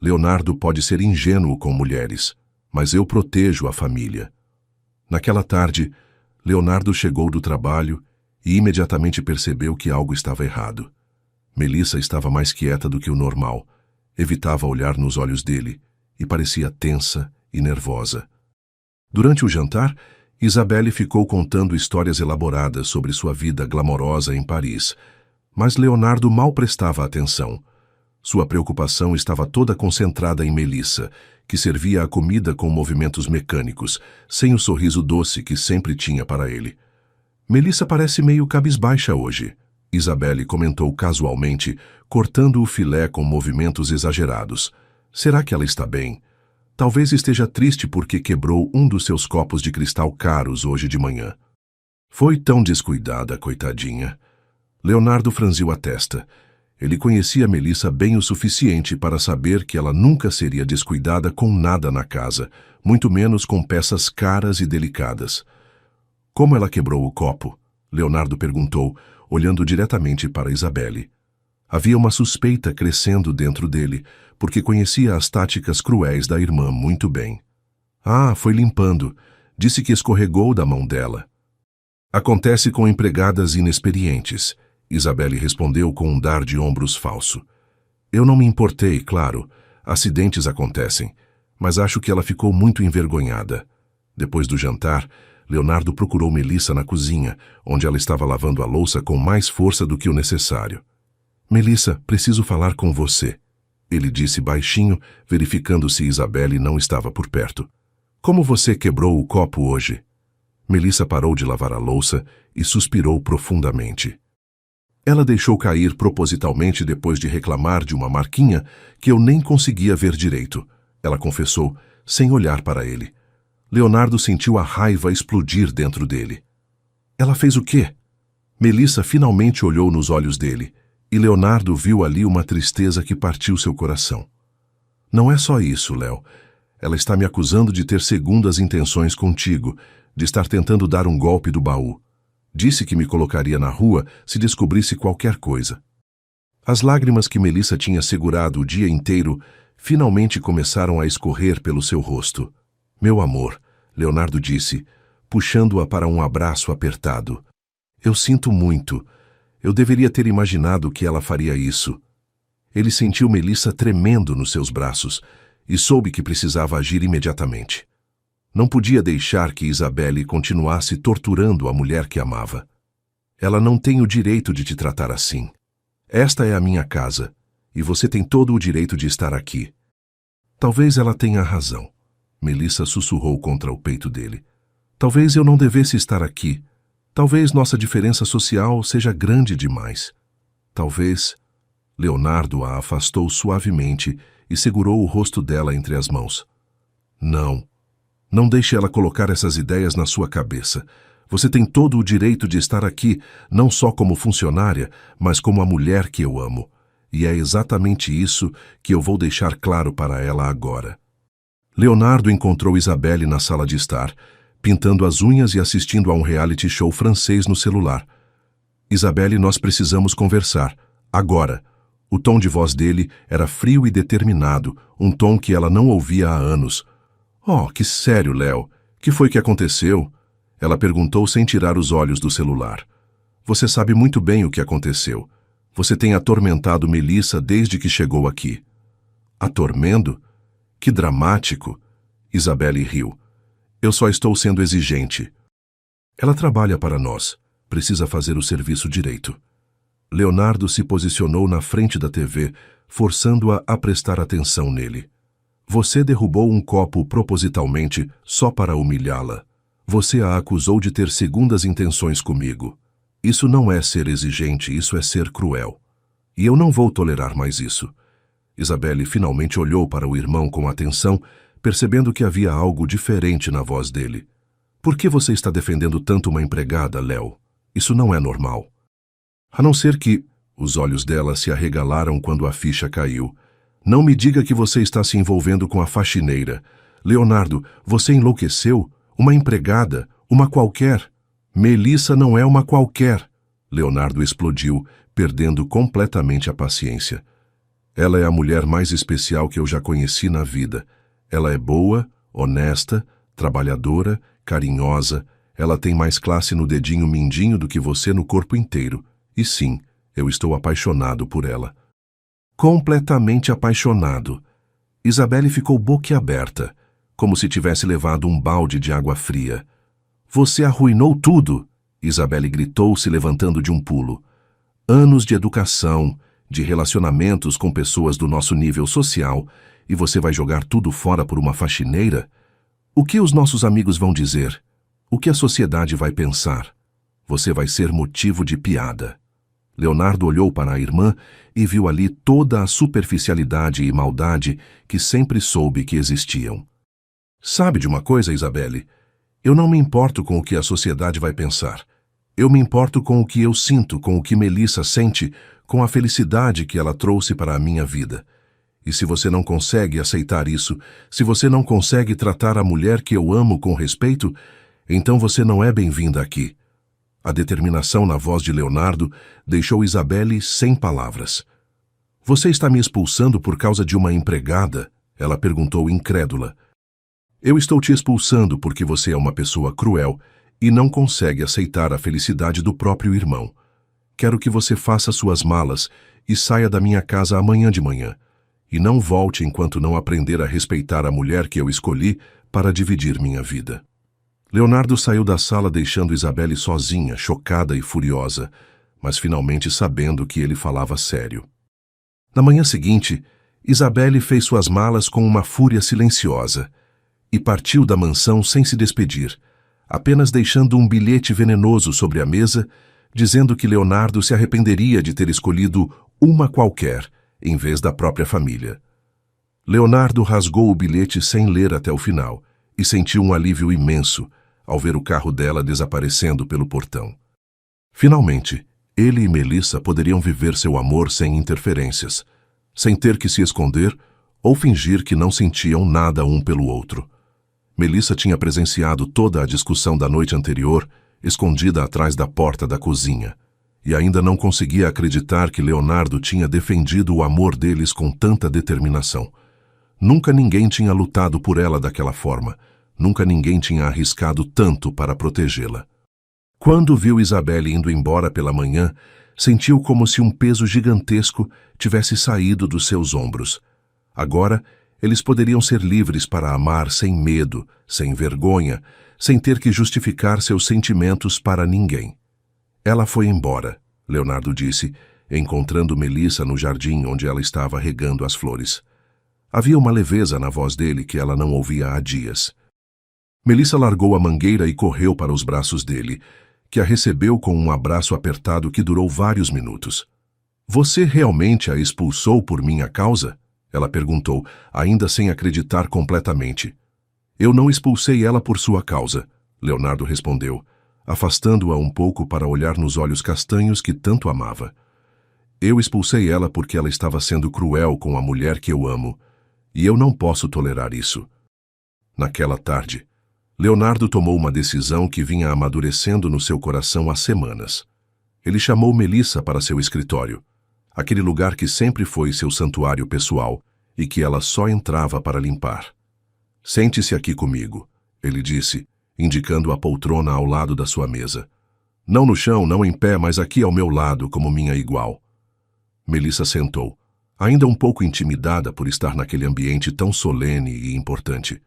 Leonardo pode ser ingênuo com mulheres, mas eu protejo a família." Naquela tarde, Leonardo chegou do trabalho e imediatamente percebeu que algo estava errado. Melissa estava mais quieta do que o normal, evitava olhar nos olhos dele e parecia tensa e nervosa. Durante o jantar, Isabelle ficou contando histórias elaboradas sobre sua vida glamourosa em Paris, mas Leonardo mal prestava atenção. Sua preocupação estava toda concentrada em Melissa, que servia a comida com movimentos mecânicos, sem o sorriso doce que sempre tinha para ele. "Melissa parece meio cabisbaixa hoje", Isabelle comentou casualmente, cortando o filé com movimentos exagerados. "Será que ela está bem? Talvez esteja triste porque quebrou um dos seus copos de cristal caros hoje de manhã." "Foi tão descuidada, coitadinha." Leonardo franziu a testa. Ele conhecia Melissa bem o suficiente para saber que ela nunca seria descuidada com nada na casa, muito menos com peças caras e delicadas. "Como ela quebrou o copo?" Leonardo perguntou, olhando diretamente para Isabelle. Havia uma suspeita crescendo dentro dele, porque conhecia as táticas cruéis da irmã muito bem. Ah, foi limpando. Disse que escorregou da mão dela. Acontece com empregadas inexperientes, Isabelle respondeu com um dar de ombros falso. Eu não me importei, claro. Acidentes acontecem, mas acho que ela ficou muito envergonhada. Depois do jantar, Leonardo procurou Melissa na cozinha, onde ela estava lavando a louça com mais força do que o necessário. Melissa, preciso falar com você, ele disse baixinho, verificando se Isabelle não estava por perto. Como você quebrou o copo hoje? Melissa parou de lavar a louça e suspirou profundamente. Ela deixou cair propositalmente depois de reclamar de uma marquinha que eu nem conseguia ver direito, ela confessou, sem olhar para ele. Leonardo sentiu a raiva explodir dentro dele. Ela fez o quê? Melissa finalmente olhou nos olhos dele, e Leonardo viu ali uma tristeza que partiu seu coração. Não é só isso, Léo. Ela está me acusando de ter segundas intenções contigo, de estar tentando dar um golpe do baú. Disse que me colocaria na rua se descobrisse qualquer coisa. As lágrimas que Melissa tinha segurado o dia inteiro finalmente começaram a escorrer pelo seu rosto. Meu amor, Leonardo disse, puxando-a para um abraço apertado. Eu sinto muito. Eu deveria ter imaginado que ela faria isso. Ele sentiu Melissa tremendo nos seus braços e soube que precisava agir imediatamente. Não podia deixar que Isabelle continuasse torturando a mulher que amava. Ela não tem o direito de te tratar assim. Esta é a minha casa, e você tem todo o direito de estar aqui. Talvez ela tenha razão. Melissa sussurrou contra o peito dele. Talvez eu não devesse estar aqui. Talvez nossa diferença social seja grande demais. Talvez... Leonardo a afastou suavemente e segurou o rosto dela entre as mãos. Não. Não deixe ela colocar essas ideias na sua cabeça. Você tem todo o direito de estar aqui, não só como funcionária, mas como a mulher que eu amo. E é exatamente isso que eu vou deixar claro para ela agora. Leonardo encontrou Isabelle na sala de estar, pintando as unhas e assistindo a um reality show francês no celular. Isabelle, nós precisamos conversar. Agora. O tom de voz dele era frio e determinado, um tom que ela não ouvia há anos. Oh, que sério, Léo. Que foi que aconteceu? Ela perguntou sem tirar os olhos do celular. Você sabe muito bem o que aconteceu. Você tem atormentado Melissa desde que chegou aqui. Atormento? Que dramático. Isabelle riu. Eu só estou sendo exigente. Ela trabalha para nós. Precisa fazer o serviço direito. Leonardo se posicionou na frente da TV, forçando-a a prestar atenção nele. Você derrubou um copo propositalmente só para humilhá-la. Você a acusou de ter segundas intenções comigo. Isso não é ser exigente, isso é ser cruel. E eu não vou tolerar mais isso. Isabelle finalmente olhou para o irmão com atenção, percebendo que havia algo diferente na voz dele. Por que você está defendendo tanto uma empregada, Léo? Isso não é normal. A não ser que... Os olhos dela se arregalaram quando a ficha caiu. Não me diga que você está se envolvendo com a faxineira. Leonardo, você enlouqueceu? Uma empregada? Uma qualquer? Melissa não é uma qualquer. Leonardo explodiu, perdendo completamente a paciência. Ela é a mulher mais especial que eu já conheci na vida. Ela é boa, honesta, trabalhadora, carinhosa. Ela tem mais classe no dedinho mindinho do que você no corpo inteiro. E sim, eu estou apaixonado por ela. Completamente apaixonado. Isabelle ficou boquiaberta, como se tivesse levado um balde de água fria. Você arruinou tudo, Isabelle gritou, se levantando de um pulo. Anos de educação, de relacionamentos com pessoas do nosso nível social, e você vai jogar tudo fora por uma faxineira? O que os nossos amigos vão dizer? O que a sociedade vai pensar? Você vai ser motivo de piada. Leonardo olhou para a irmã e viu ali toda a superficialidade e maldade que sempre soube que existiam. Sabe de uma coisa, Isabelle? Eu não me importo com o que a sociedade vai pensar. Eu me importo com o que eu sinto, com o que Melissa sente, com a felicidade que ela trouxe para a minha vida. E se você não consegue aceitar isso, se você não consegue tratar a mulher que eu amo com respeito, então você não é bem-vinda aqui. A determinação na voz de Leonardo deixou Isabelle sem palavras. Você está me expulsando por causa de uma empregada? Ela perguntou incrédula. Eu estou te expulsando porque você é uma pessoa cruel e não consegue aceitar a felicidade do próprio irmão. Quero que você faça suas malas e saia da minha casa amanhã de manhã. E não volte enquanto não aprender a respeitar a mulher que eu escolhi para dividir minha vida. Leonardo saiu da sala deixando Isabelle sozinha, chocada e furiosa, mas finalmente sabendo que ele falava sério. Na manhã seguinte, Isabelle fez suas malas com uma fúria silenciosa e partiu da mansão sem se despedir, apenas deixando um bilhete venenoso sobre a mesa, dizendo que Leonardo se arrependeria de ter escolhido uma qualquer, em vez da própria família. Leonardo rasgou o bilhete sem ler até o final e sentiu um alívio imenso ao ver o carro dela desaparecendo pelo portão. Finalmente, ele e Melissa poderiam viver seu amor sem interferências, sem ter que se esconder ou fingir que não sentiam nada um pelo outro. Melissa tinha presenciado toda a discussão da noite anterior, escondida atrás da porta da cozinha, e ainda não conseguia acreditar que Leonardo tinha defendido o amor deles com tanta determinação. Nunca ninguém tinha lutado por ela daquela forma, nunca ninguém tinha arriscado tanto para protegê-la. Quando viu Isabelle indo embora pela manhã, sentiu como se um peso gigantesco tivesse saído dos seus ombros. Agora, eles poderiam ser livres para amar sem medo, sem vergonha, sem ter que justificar seus sentimentos para ninguém. Ela foi embora, Leonardo disse, encontrando Melissa no jardim onde ela estava regando as flores. Havia uma leveza na voz dele que ela não ouvia há dias. Melissa largou a mangueira e correu para os braços dele, que a recebeu com um abraço apertado que durou vários minutos. Você realmente a expulsou por minha causa? Ela perguntou, ainda sem acreditar completamente. Eu não expulsei ela por sua causa, Leonardo respondeu, afastando-a um pouco para olhar nos olhos castanhos que tanto amava. Eu expulsei ela porque ela estava sendo cruel com a mulher que eu amo, e eu não posso tolerar isso. Naquela tarde, Leonardo tomou uma decisão que vinha amadurecendo no seu coração há semanas. Ele chamou Melissa para seu escritório, aquele lugar que sempre foi seu santuário pessoal e que ela só entrava para limpar. Sente-se aqui comigo, ele disse, indicando a poltrona ao lado da sua mesa. Não no chão, não em pé, mas aqui ao meu lado, como minha igual. Melissa sentou, ainda um pouco intimidada por estar naquele ambiente tão solene e importante.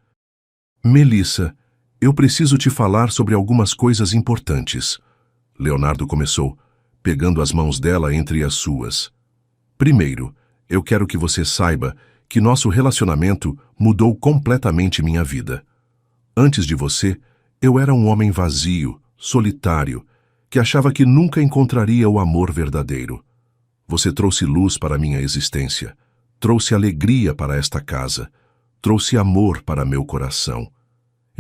Melissa, eu preciso te falar sobre algumas coisas importantes. Leonardo começou, pegando as mãos dela entre as suas. Primeiro, eu quero que você saiba que nosso relacionamento mudou completamente minha vida. Antes de você, eu era um homem vazio, solitário, que achava que nunca encontraria o amor verdadeiro. Você trouxe luz para minha existência, trouxe alegria para esta casa, trouxe amor para meu coração.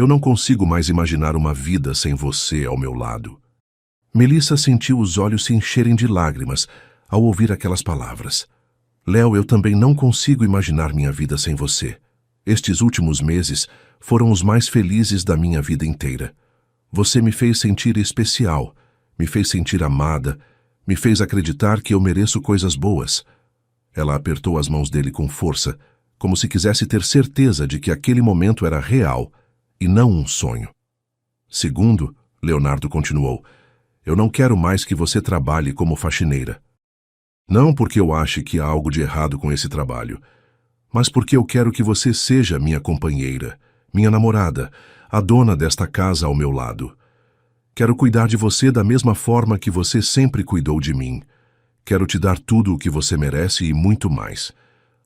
Eu não consigo mais imaginar uma vida sem você ao meu lado. Melissa sentiu os olhos se encherem de lágrimas ao ouvir aquelas palavras. Léo, eu também não consigo imaginar minha vida sem você. Estes últimos meses foram os mais felizes da minha vida inteira. Você me fez sentir especial, me fez sentir amada, me fez acreditar que eu mereço coisas boas. Ela apertou as mãos dele com força, como se quisesse ter certeza de que aquele momento era real e não um sonho. Segundo, Leonardo continuou, eu não quero mais que você trabalhe como faxineira. Não porque eu ache que há algo de errado com esse trabalho, mas porque eu quero que você seja minha companheira, minha namorada, a dona desta casa ao meu lado. Quero cuidar de você da mesma forma que você sempre cuidou de mim. Quero te dar tudo o que você merece e muito mais.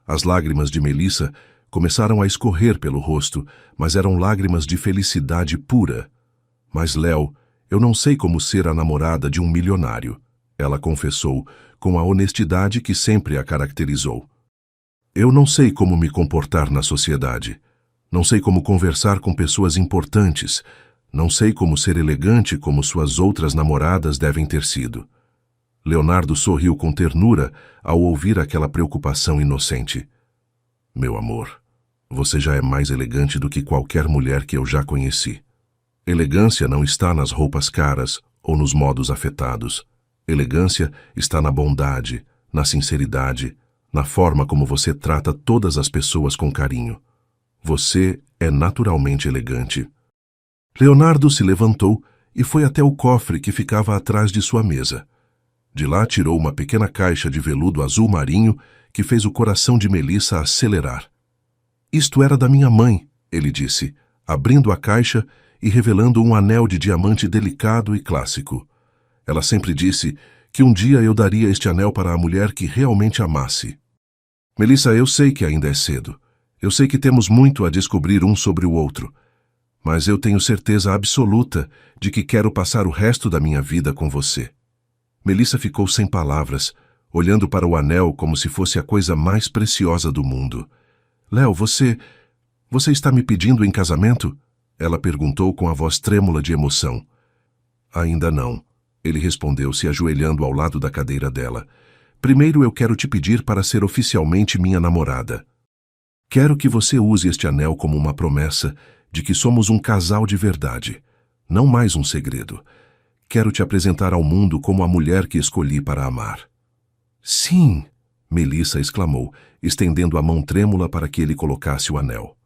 As lágrimas de Melissa começaram a escorrer pelo rosto, mas eram lágrimas de felicidade pura. Mas, Léo, eu não sei como ser a namorada de um milionário, ela confessou, com a honestidade que sempre a caracterizou. Eu não sei como me comportar na sociedade. Não sei como conversar com pessoas importantes. Não sei como ser elegante como suas outras namoradas devem ter sido. Leonardo sorriu com ternura ao ouvir aquela preocupação inocente. Meu amor, você já é mais elegante do que qualquer mulher que eu já conheci. Elegância não está nas roupas caras ou nos modos afetados. Elegância está na bondade, na sinceridade, na forma como você trata todas as pessoas com carinho. Você é naturalmente elegante. Leonardo se levantou e foi até o cofre que ficava atrás de sua mesa. De lá tirou uma pequena caixa de veludo azul marinho que fez o coração de Melissa acelerar. Isto era da minha mãe, ele disse, abrindo a caixa e revelando um anel de diamante delicado e clássico. Ela sempre disse que um dia eu daria este anel para a mulher que realmente amasse. Melissa, eu sei que ainda é cedo. Eu sei que temos muito a descobrir um sobre o outro. Mas eu tenho certeza absoluta de que quero passar o resto da minha vida com você. Melissa ficou sem palavras, olhando para o anel como se fosse a coisa mais preciosa do mundo. Léo, você está me pedindo em casamento? Ela perguntou com a voz trêmula de emoção. Ainda não, ele respondeu, se ajoelhando ao lado da cadeira dela. Primeiro eu quero te pedir para ser oficialmente minha namorada. Quero que você use este anel como uma promessa de que somos um casal de verdade, não mais um segredo. Quero te apresentar ao mundo como a mulher que escolhi para amar. Sim, Melissa exclamou, estendendo a mão trêmula para que ele colocasse o anel.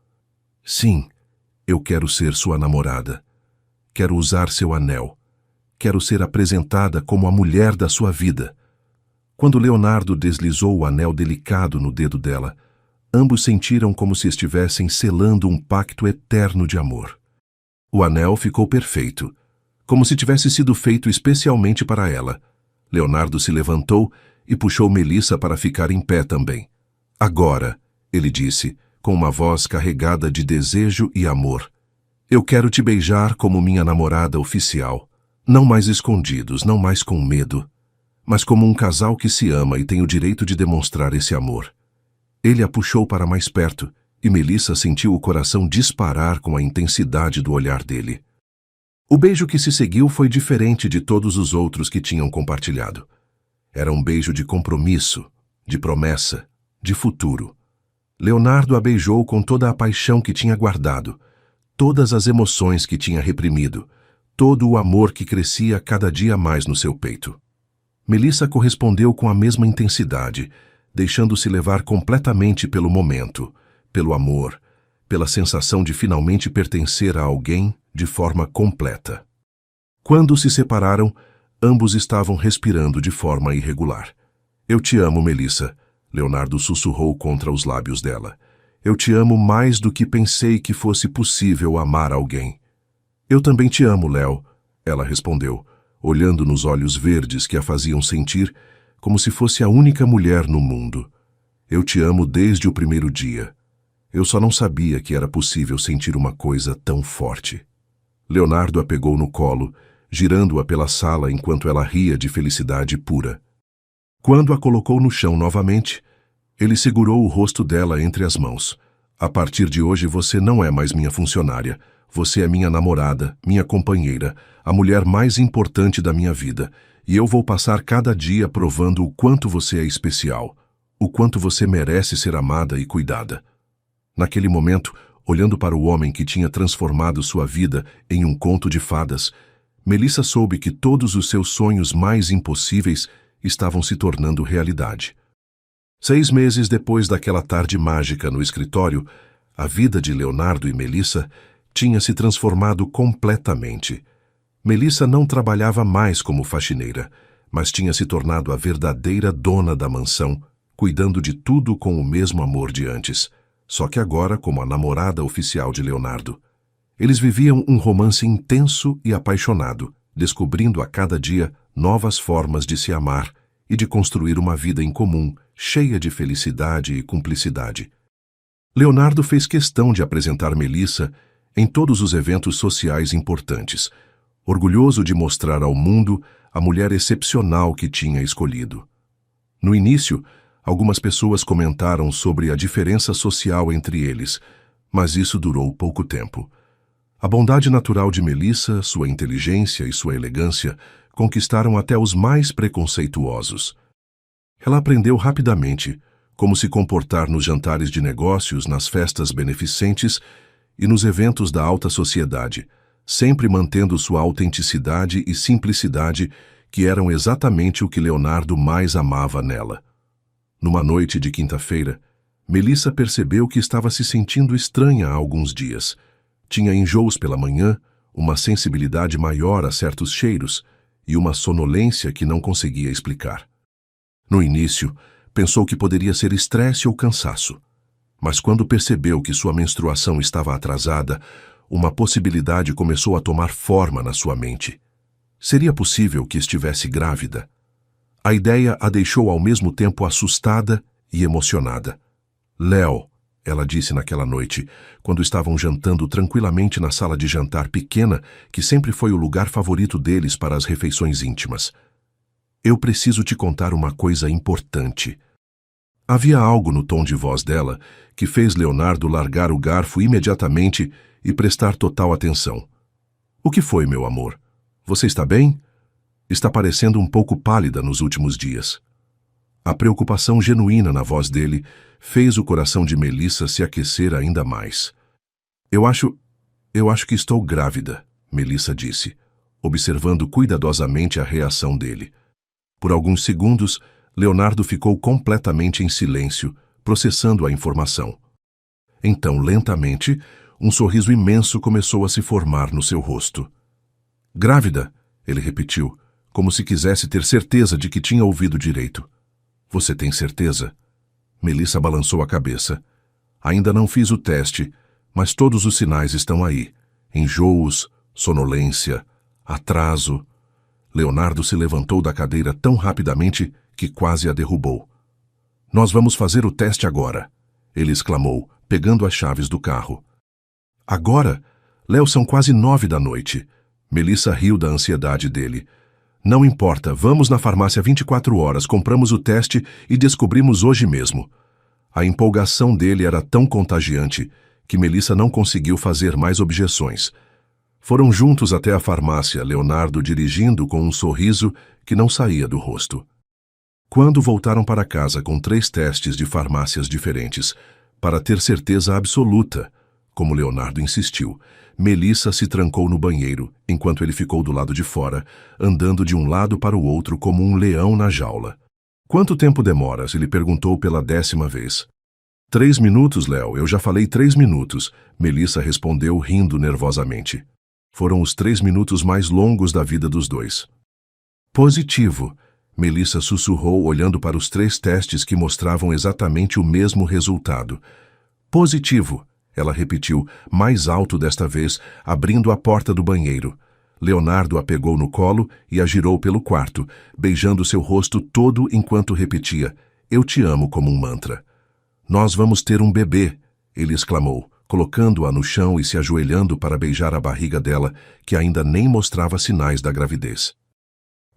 Sim, eu quero ser sua namorada. Quero usar seu anel. Quero ser apresentada como a mulher da sua vida. Quando Leonardo deslizou o anel delicado no dedo dela, ambos sentiram como se estivessem selando um pacto eterno de amor. O anel ficou perfeito, como se tivesse sido feito especialmente para ela. Leonardo se levantou e puxou Melissa para ficar em pé também. Agora, ele disse, com uma voz carregada de desejo e amor, eu quero te beijar como minha namorada oficial, não mais escondidos, não mais com medo, mas como um casal que se ama e tem o direito de demonstrar esse amor. Ele a puxou para mais perto, e Melissa sentiu o coração disparar com a intensidade do olhar dele. O beijo que se seguiu foi diferente de todos os outros que tinham compartilhado. Era um beijo de compromisso, de promessa, de futuro. Leonardo a beijou com toda a paixão que tinha guardado, todas as emoções que tinha reprimido, todo o amor que crescia cada dia mais no seu peito. Melissa correspondeu com a mesma intensidade, deixando-se levar completamente pelo momento, pelo amor, pela sensação de finalmente pertencer a alguém de forma completa. Quando se separaram, ambos estavam respirando de forma irregular. Eu te amo, Melissa, Leonardo sussurrou contra os lábios dela. Eu te amo mais do que pensei que fosse possível amar alguém. Eu também te amo, Léo, ela respondeu, olhando nos olhos verdes que a faziam sentir como se fosse a única mulher no mundo. Eu te amo desde o primeiro dia. Eu só não sabia que era possível sentir uma coisa tão forte. Leonardo a pegou no colo, girando-a pela sala enquanto ela ria de felicidade pura. Quando a colocou no chão novamente, ele segurou o rosto dela entre as mãos. A partir de hoje você não é mais minha funcionária. Você é minha namorada, minha companheira, a mulher mais importante da minha vida, e eu vou passar cada dia provando o quanto você é especial, o quanto você merece ser amada e cuidada. Naquele momento, olhando para o homem que tinha transformado sua vida em um conto de fadas, Melissa soube que todos os seus sonhos mais impossíveis estavam se tornando realidade. 6 meses depois daquela tarde mágica no escritório, a vida de Leonardo e Melissa tinha se transformado completamente. Melissa não trabalhava mais como faxineira, mas tinha se tornado a verdadeira dona da mansão, cuidando de tudo com o mesmo amor de antes, só que agora como a namorada oficial de Leonardo. Eles viviam um romance intenso e apaixonado, descobrindo a cada dia novas formas de se amar e de construir uma vida em comum, cheia de felicidade e cumplicidade. Leonardo fez questão de apresentar Melissa em todos os eventos sociais importantes, orgulhoso de mostrar ao mundo a mulher excepcional que tinha escolhido. No início, algumas pessoas comentaram sobre a diferença social entre eles, mas isso durou pouco tempo. A bondade natural de Melissa, sua inteligência e sua elegância conquistaram até os mais preconceituosos. Ela aprendeu rapidamente como se comportar nos jantares de negócios, nas festas beneficentes e nos eventos da alta sociedade, sempre mantendo sua autenticidade e simplicidade, que eram exatamente o que Leonardo mais amava nela. Numa noite de quinta-feira, Melissa percebeu que estava se sentindo estranha há alguns dias. Tinha enjoos pela manhã, uma sensibilidade maior a certos cheiros e uma sonolência que não conseguia explicar. No início, pensou que poderia ser estresse ou cansaço. Mas quando percebeu que sua menstruação estava atrasada, uma possibilidade começou a tomar forma na sua mente. Seria possível que estivesse grávida? A ideia a deixou ao mesmo tempo assustada e emocionada. Léo, ela disse naquela noite, quando estavam jantando tranquilamente na sala de jantar pequena, que sempre foi o lugar favorito deles para as refeições íntimas. Eu preciso te contar uma coisa importante. Havia algo no tom de voz dela que fez Leonardo largar o garfo imediatamente e prestar total atenção. O que foi, meu amor? Você está bem? Está parecendo um pouco pálida nos últimos dias. A preocupação genuína na voz dele fez o coração de Melissa se aquecer ainda mais. Eu acho que estou grávida, Melissa disse, observando cuidadosamente a reação dele. Por alguns segundos, Leonardo ficou completamente em silêncio, processando a informação. Então, lentamente, um sorriso imenso começou a se formar no seu rosto. Grávida, ele repetiu, como se quisesse ter certeza de que tinha ouvido direito. Você tem certeza? Melissa balançou a cabeça. Ainda não fiz o teste, mas todos os sinais estão aí. Enjoos, sonolência, atraso. Leonardo se levantou da cadeira tão rapidamente que quase a derrubou. Nós vamos fazer o teste agora, ele exclamou, pegando as chaves do carro. Agora? Léo, são quase 9 da noite. Melissa riu da ansiedade dele. Não importa, vamos na farmácia 24 horas, compramos o teste e descobrimos hoje mesmo. A empolgação dele era tão contagiante que Melissa não conseguiu fazer mais objeções. Foram juntos até a farmácia, Leonardo dirigindo com um sorriso que não saía do rosto. Quando voltaram para casa com 3 testes de farmácias diferentes, para ter certeza absoluta, como Leonardo insistiu, Melissa se trancou no banheiro, enquanto ele ficou do lado de fora, andando de um lado para o outro como um leão na jaula. Quanto tempo demoras? Ele perguntou pela 10ª vez. 3 minutos, Léo, eu já falei 3 minutos, Melissa respondeu rindo nervosamente. Foram os 3 minutos mais longos da vida dos dois. Positivo, Melissa sussurrou olhando para os 3 testes que mostravam exatamente o mesmo resultado. Positivo, ela repetiu, mais alto desta vez, abrindo a porta do banheiro. Leonardo a pegou no colo e a girou pelo quarto, beijando seu rosto todo enquanto repetia, eu te amo como um mantra. Nós vamos ter um bebê, ele exclamou, colocando-a no chão e se ajoelhando para beijar a barriga dela, que ainda nem mostrava sinais da gravidez.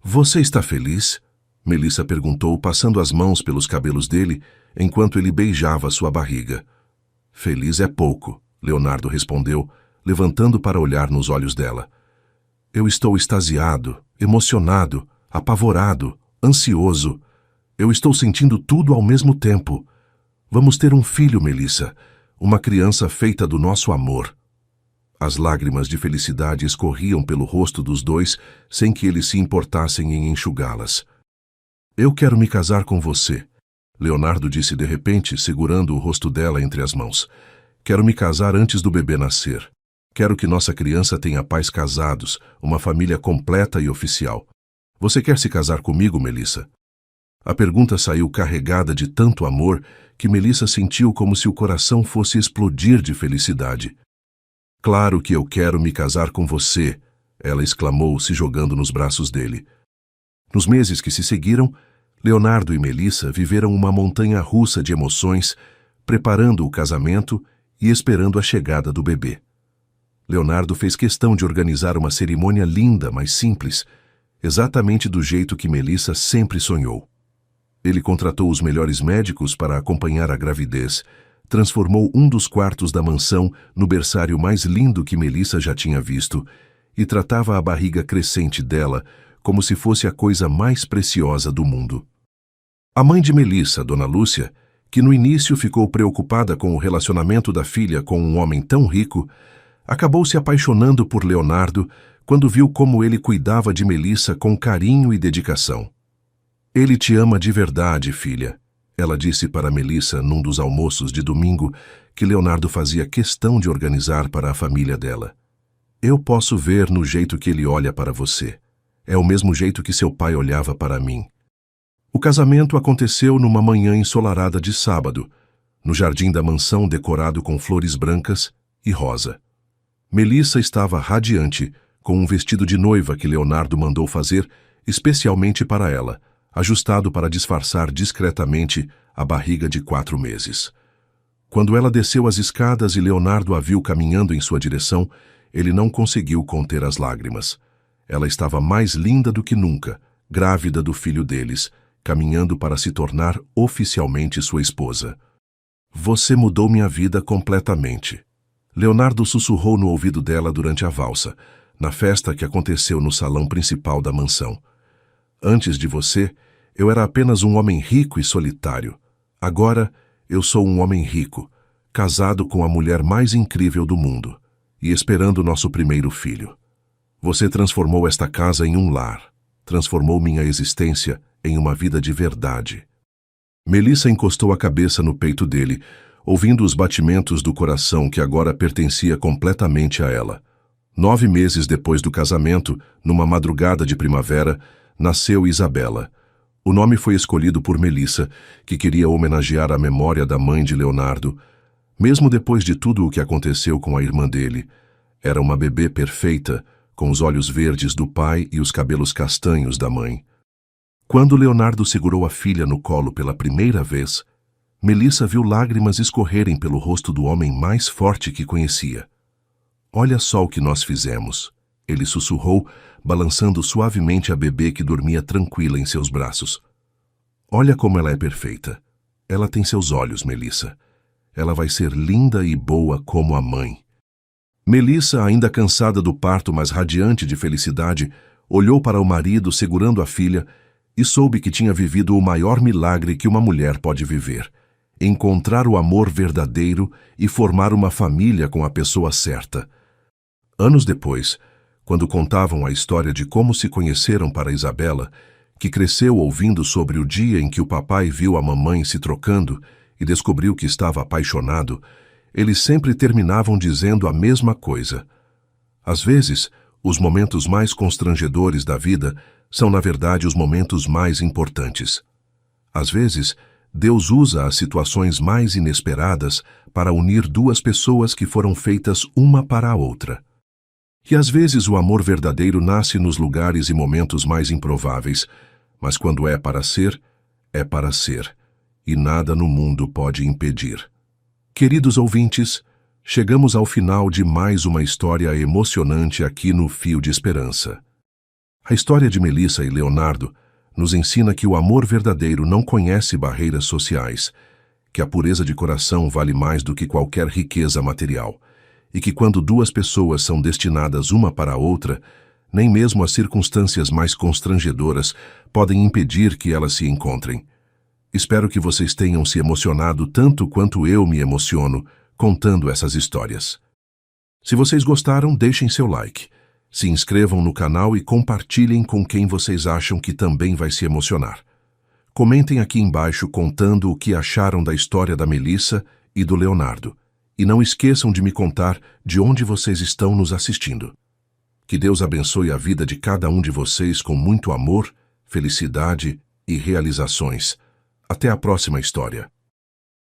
Você está feliz? Melissa perguntou, passando as mãos pelos cabelos dele, enquanto ele beijava sua barriga. Feliz é pouco, Leonardo respondeu, levantando para olhar nos olhos dela. Eu estou extasiado, emocionado, apavorado, ansioso. Eu estou sentindo tudo ao mesmo tempo. Vamos ter um filho, Melissa, uma criança feita do nosso amor. As lágrimas de felicidade escorriam pelo rosto dos dois sem que eles se importassem em enxugá-las. Eu quero me casar com você, Leonardo disse de repente, segurando o rosto dela entre as mãos. Quero me casar antes do bebê nascer. Quero que nossa criança tenha pais casados, uma família completa e oficial. Você quer se casar comigo, Melissa? A pergunta saiu carregada de tanto amor que Melissa sentiu como se o coração fosse explodir de felicidade. Claro que eu quero me casar com você, ela exclamou, se jogando nos braços dele. Nos meses que se seguiram, Leonardo e Melissa viveram uma montanha-russa de emoções, preparando o casamento e esperando a chegada do bebê. Leonardo fez questão de organizar uma cerimônia linda, mas simples, exatamente do jeito que Melissa sempre sonhou. Ele contratou os melhores médicos para acompanhar a gravidez, transformou um dos quartos da mansão no berçário mais lindo que Melissa já tinha visto e tratava a barriga crescente dela como se fosse a coisa mais preciosa do mundo. A mãe de Melissa, Dona Lúcia, que no início ficou preocupada com o relacionamento da filha com um homem tão rico, acabou se apaixonando por Leonardo quando viu como ele cuidava de Melissa com carinho e dedicação. Ele te ama de verdade, filha. Ela disse para Melissa num dos almoços de domingo que Leonardo fazia questão de organizar para a família dela. Eu posso ver no jeito que ele olha para você. É o mesmo jeito que seu pai olhava para mim. O casamento aconteceu numa manhã ensolarada de sábado, no jardim da mansão decorado com flores brancas e rosa. Melissa estava radiante, com um vestido de noiva que Leonardo mandou fazer especialmente para ela, ajustado para disfarçar discretamente a barriga de 4 meses. Quando ela desceu as escadas e Leonardo a viu caminhando em sua direção, ele não conseguiu conter as lágrimas. Ela estava mais linda do que nunca, grávida do filho deles, caminhando para se tornar oficialmente sua esposa. Você mudou minha vida completamente. Leonardo sussurrou no ouvido dela durante a valsa, na festa que aconteceu no salão principal da mansão. Antes de você, eu era apenas um homem rico e solitário. Agora, eu sou um homem rico, casado com a mulher mais incrível do mundo e esperando nosso primeiro filho. Você transformou esta casa em um lar, transformou minha existência em uma vida de verdade. Melissa encostou a cabeça no peito dele, ouvindo os batimentos do coração que agora pertencia completamente a ela. 9 meses depois do casamento, numa madrugada de primavera, nasceu Isabela. O nome foi escolhido por Melissa, que queria homenagear a memória da mãe de Leonardo. Mesmo depois de tudo o que aconteceu com a irmã dele, era uma bebê perfeita, com os olhos verdes do pai e os cabelos castanhos da mãe. Quando Leonardo segurou a filha no colo pela primeira vez, Melissa viu lágrimas escorrerem pelo rosto do homem mais forte que conhecia. Olha só o que nós fizemos, ele sussurrou, balançando suavemente a bebê que dormia tranquila em seus braços. Olha como ela é perfeita. Ela tem seus olhos, Melissa. Ela vai ser linda e boa como a mãe. Melissa, ainda cansada do parto, mas radiante de felicidade, olhou para o marido segurando a filha e soube que tinha vivido o maior milagre que uma mulher pode viver: encontrar o amor verdadeiro e formar uma família com a pessoa certa. Anos depois, quando contavam a história de como se conheceram para Isabela, que cresceu ouvindo sobre o dia em que o papai viu a mamãe se trocando e descobriu que estava apaixonado, eles sempre terminavam dizendo a mesma coisa. Às vezes, os momentos mais constrangedores da vida são, na verdade, os momentos mais importantes. Às vezes, Deus usa as situações mais inesperadas para unir duas pessoas que foram feitas uma para a outra. E às vezes o amor verdadeiro nasce nos lugares e momentos mais improváveis, mas quando é para ser, e nada no mundo pode impedir. Queridos ouvintes, chegamos ao final de mais uma história emocionante aqui no Fio de Esperança. A história de Melissa e Leonardo nos ensina que o amor verdadeiro não conhece barreiras sociais, que a pureza de coração vale mais do que qualquer riqueza material, e que quando duas pessoas são destinadas uma para a outra, nem mesmo as circunstâncias mais constrangedoras podem impedir que elas se encontrem. Espero que vocês tenham se emocionado tanto quanto eu me emociono contando essas histórias. Se vocês gostaram, deixem seu like. Se inscrevam no canal e compartilhem com quem vocês acham que também vai se emocionar. Comentem aqui embaixo contando o que acharam da história da Melissa e do Leonardo. E não esqueçam de me contar de onde vocês estão nos assistindo. Que Deus abençoe a vida de cada um de vocês com muito amor, felicidade e realizações. Até a próxima história.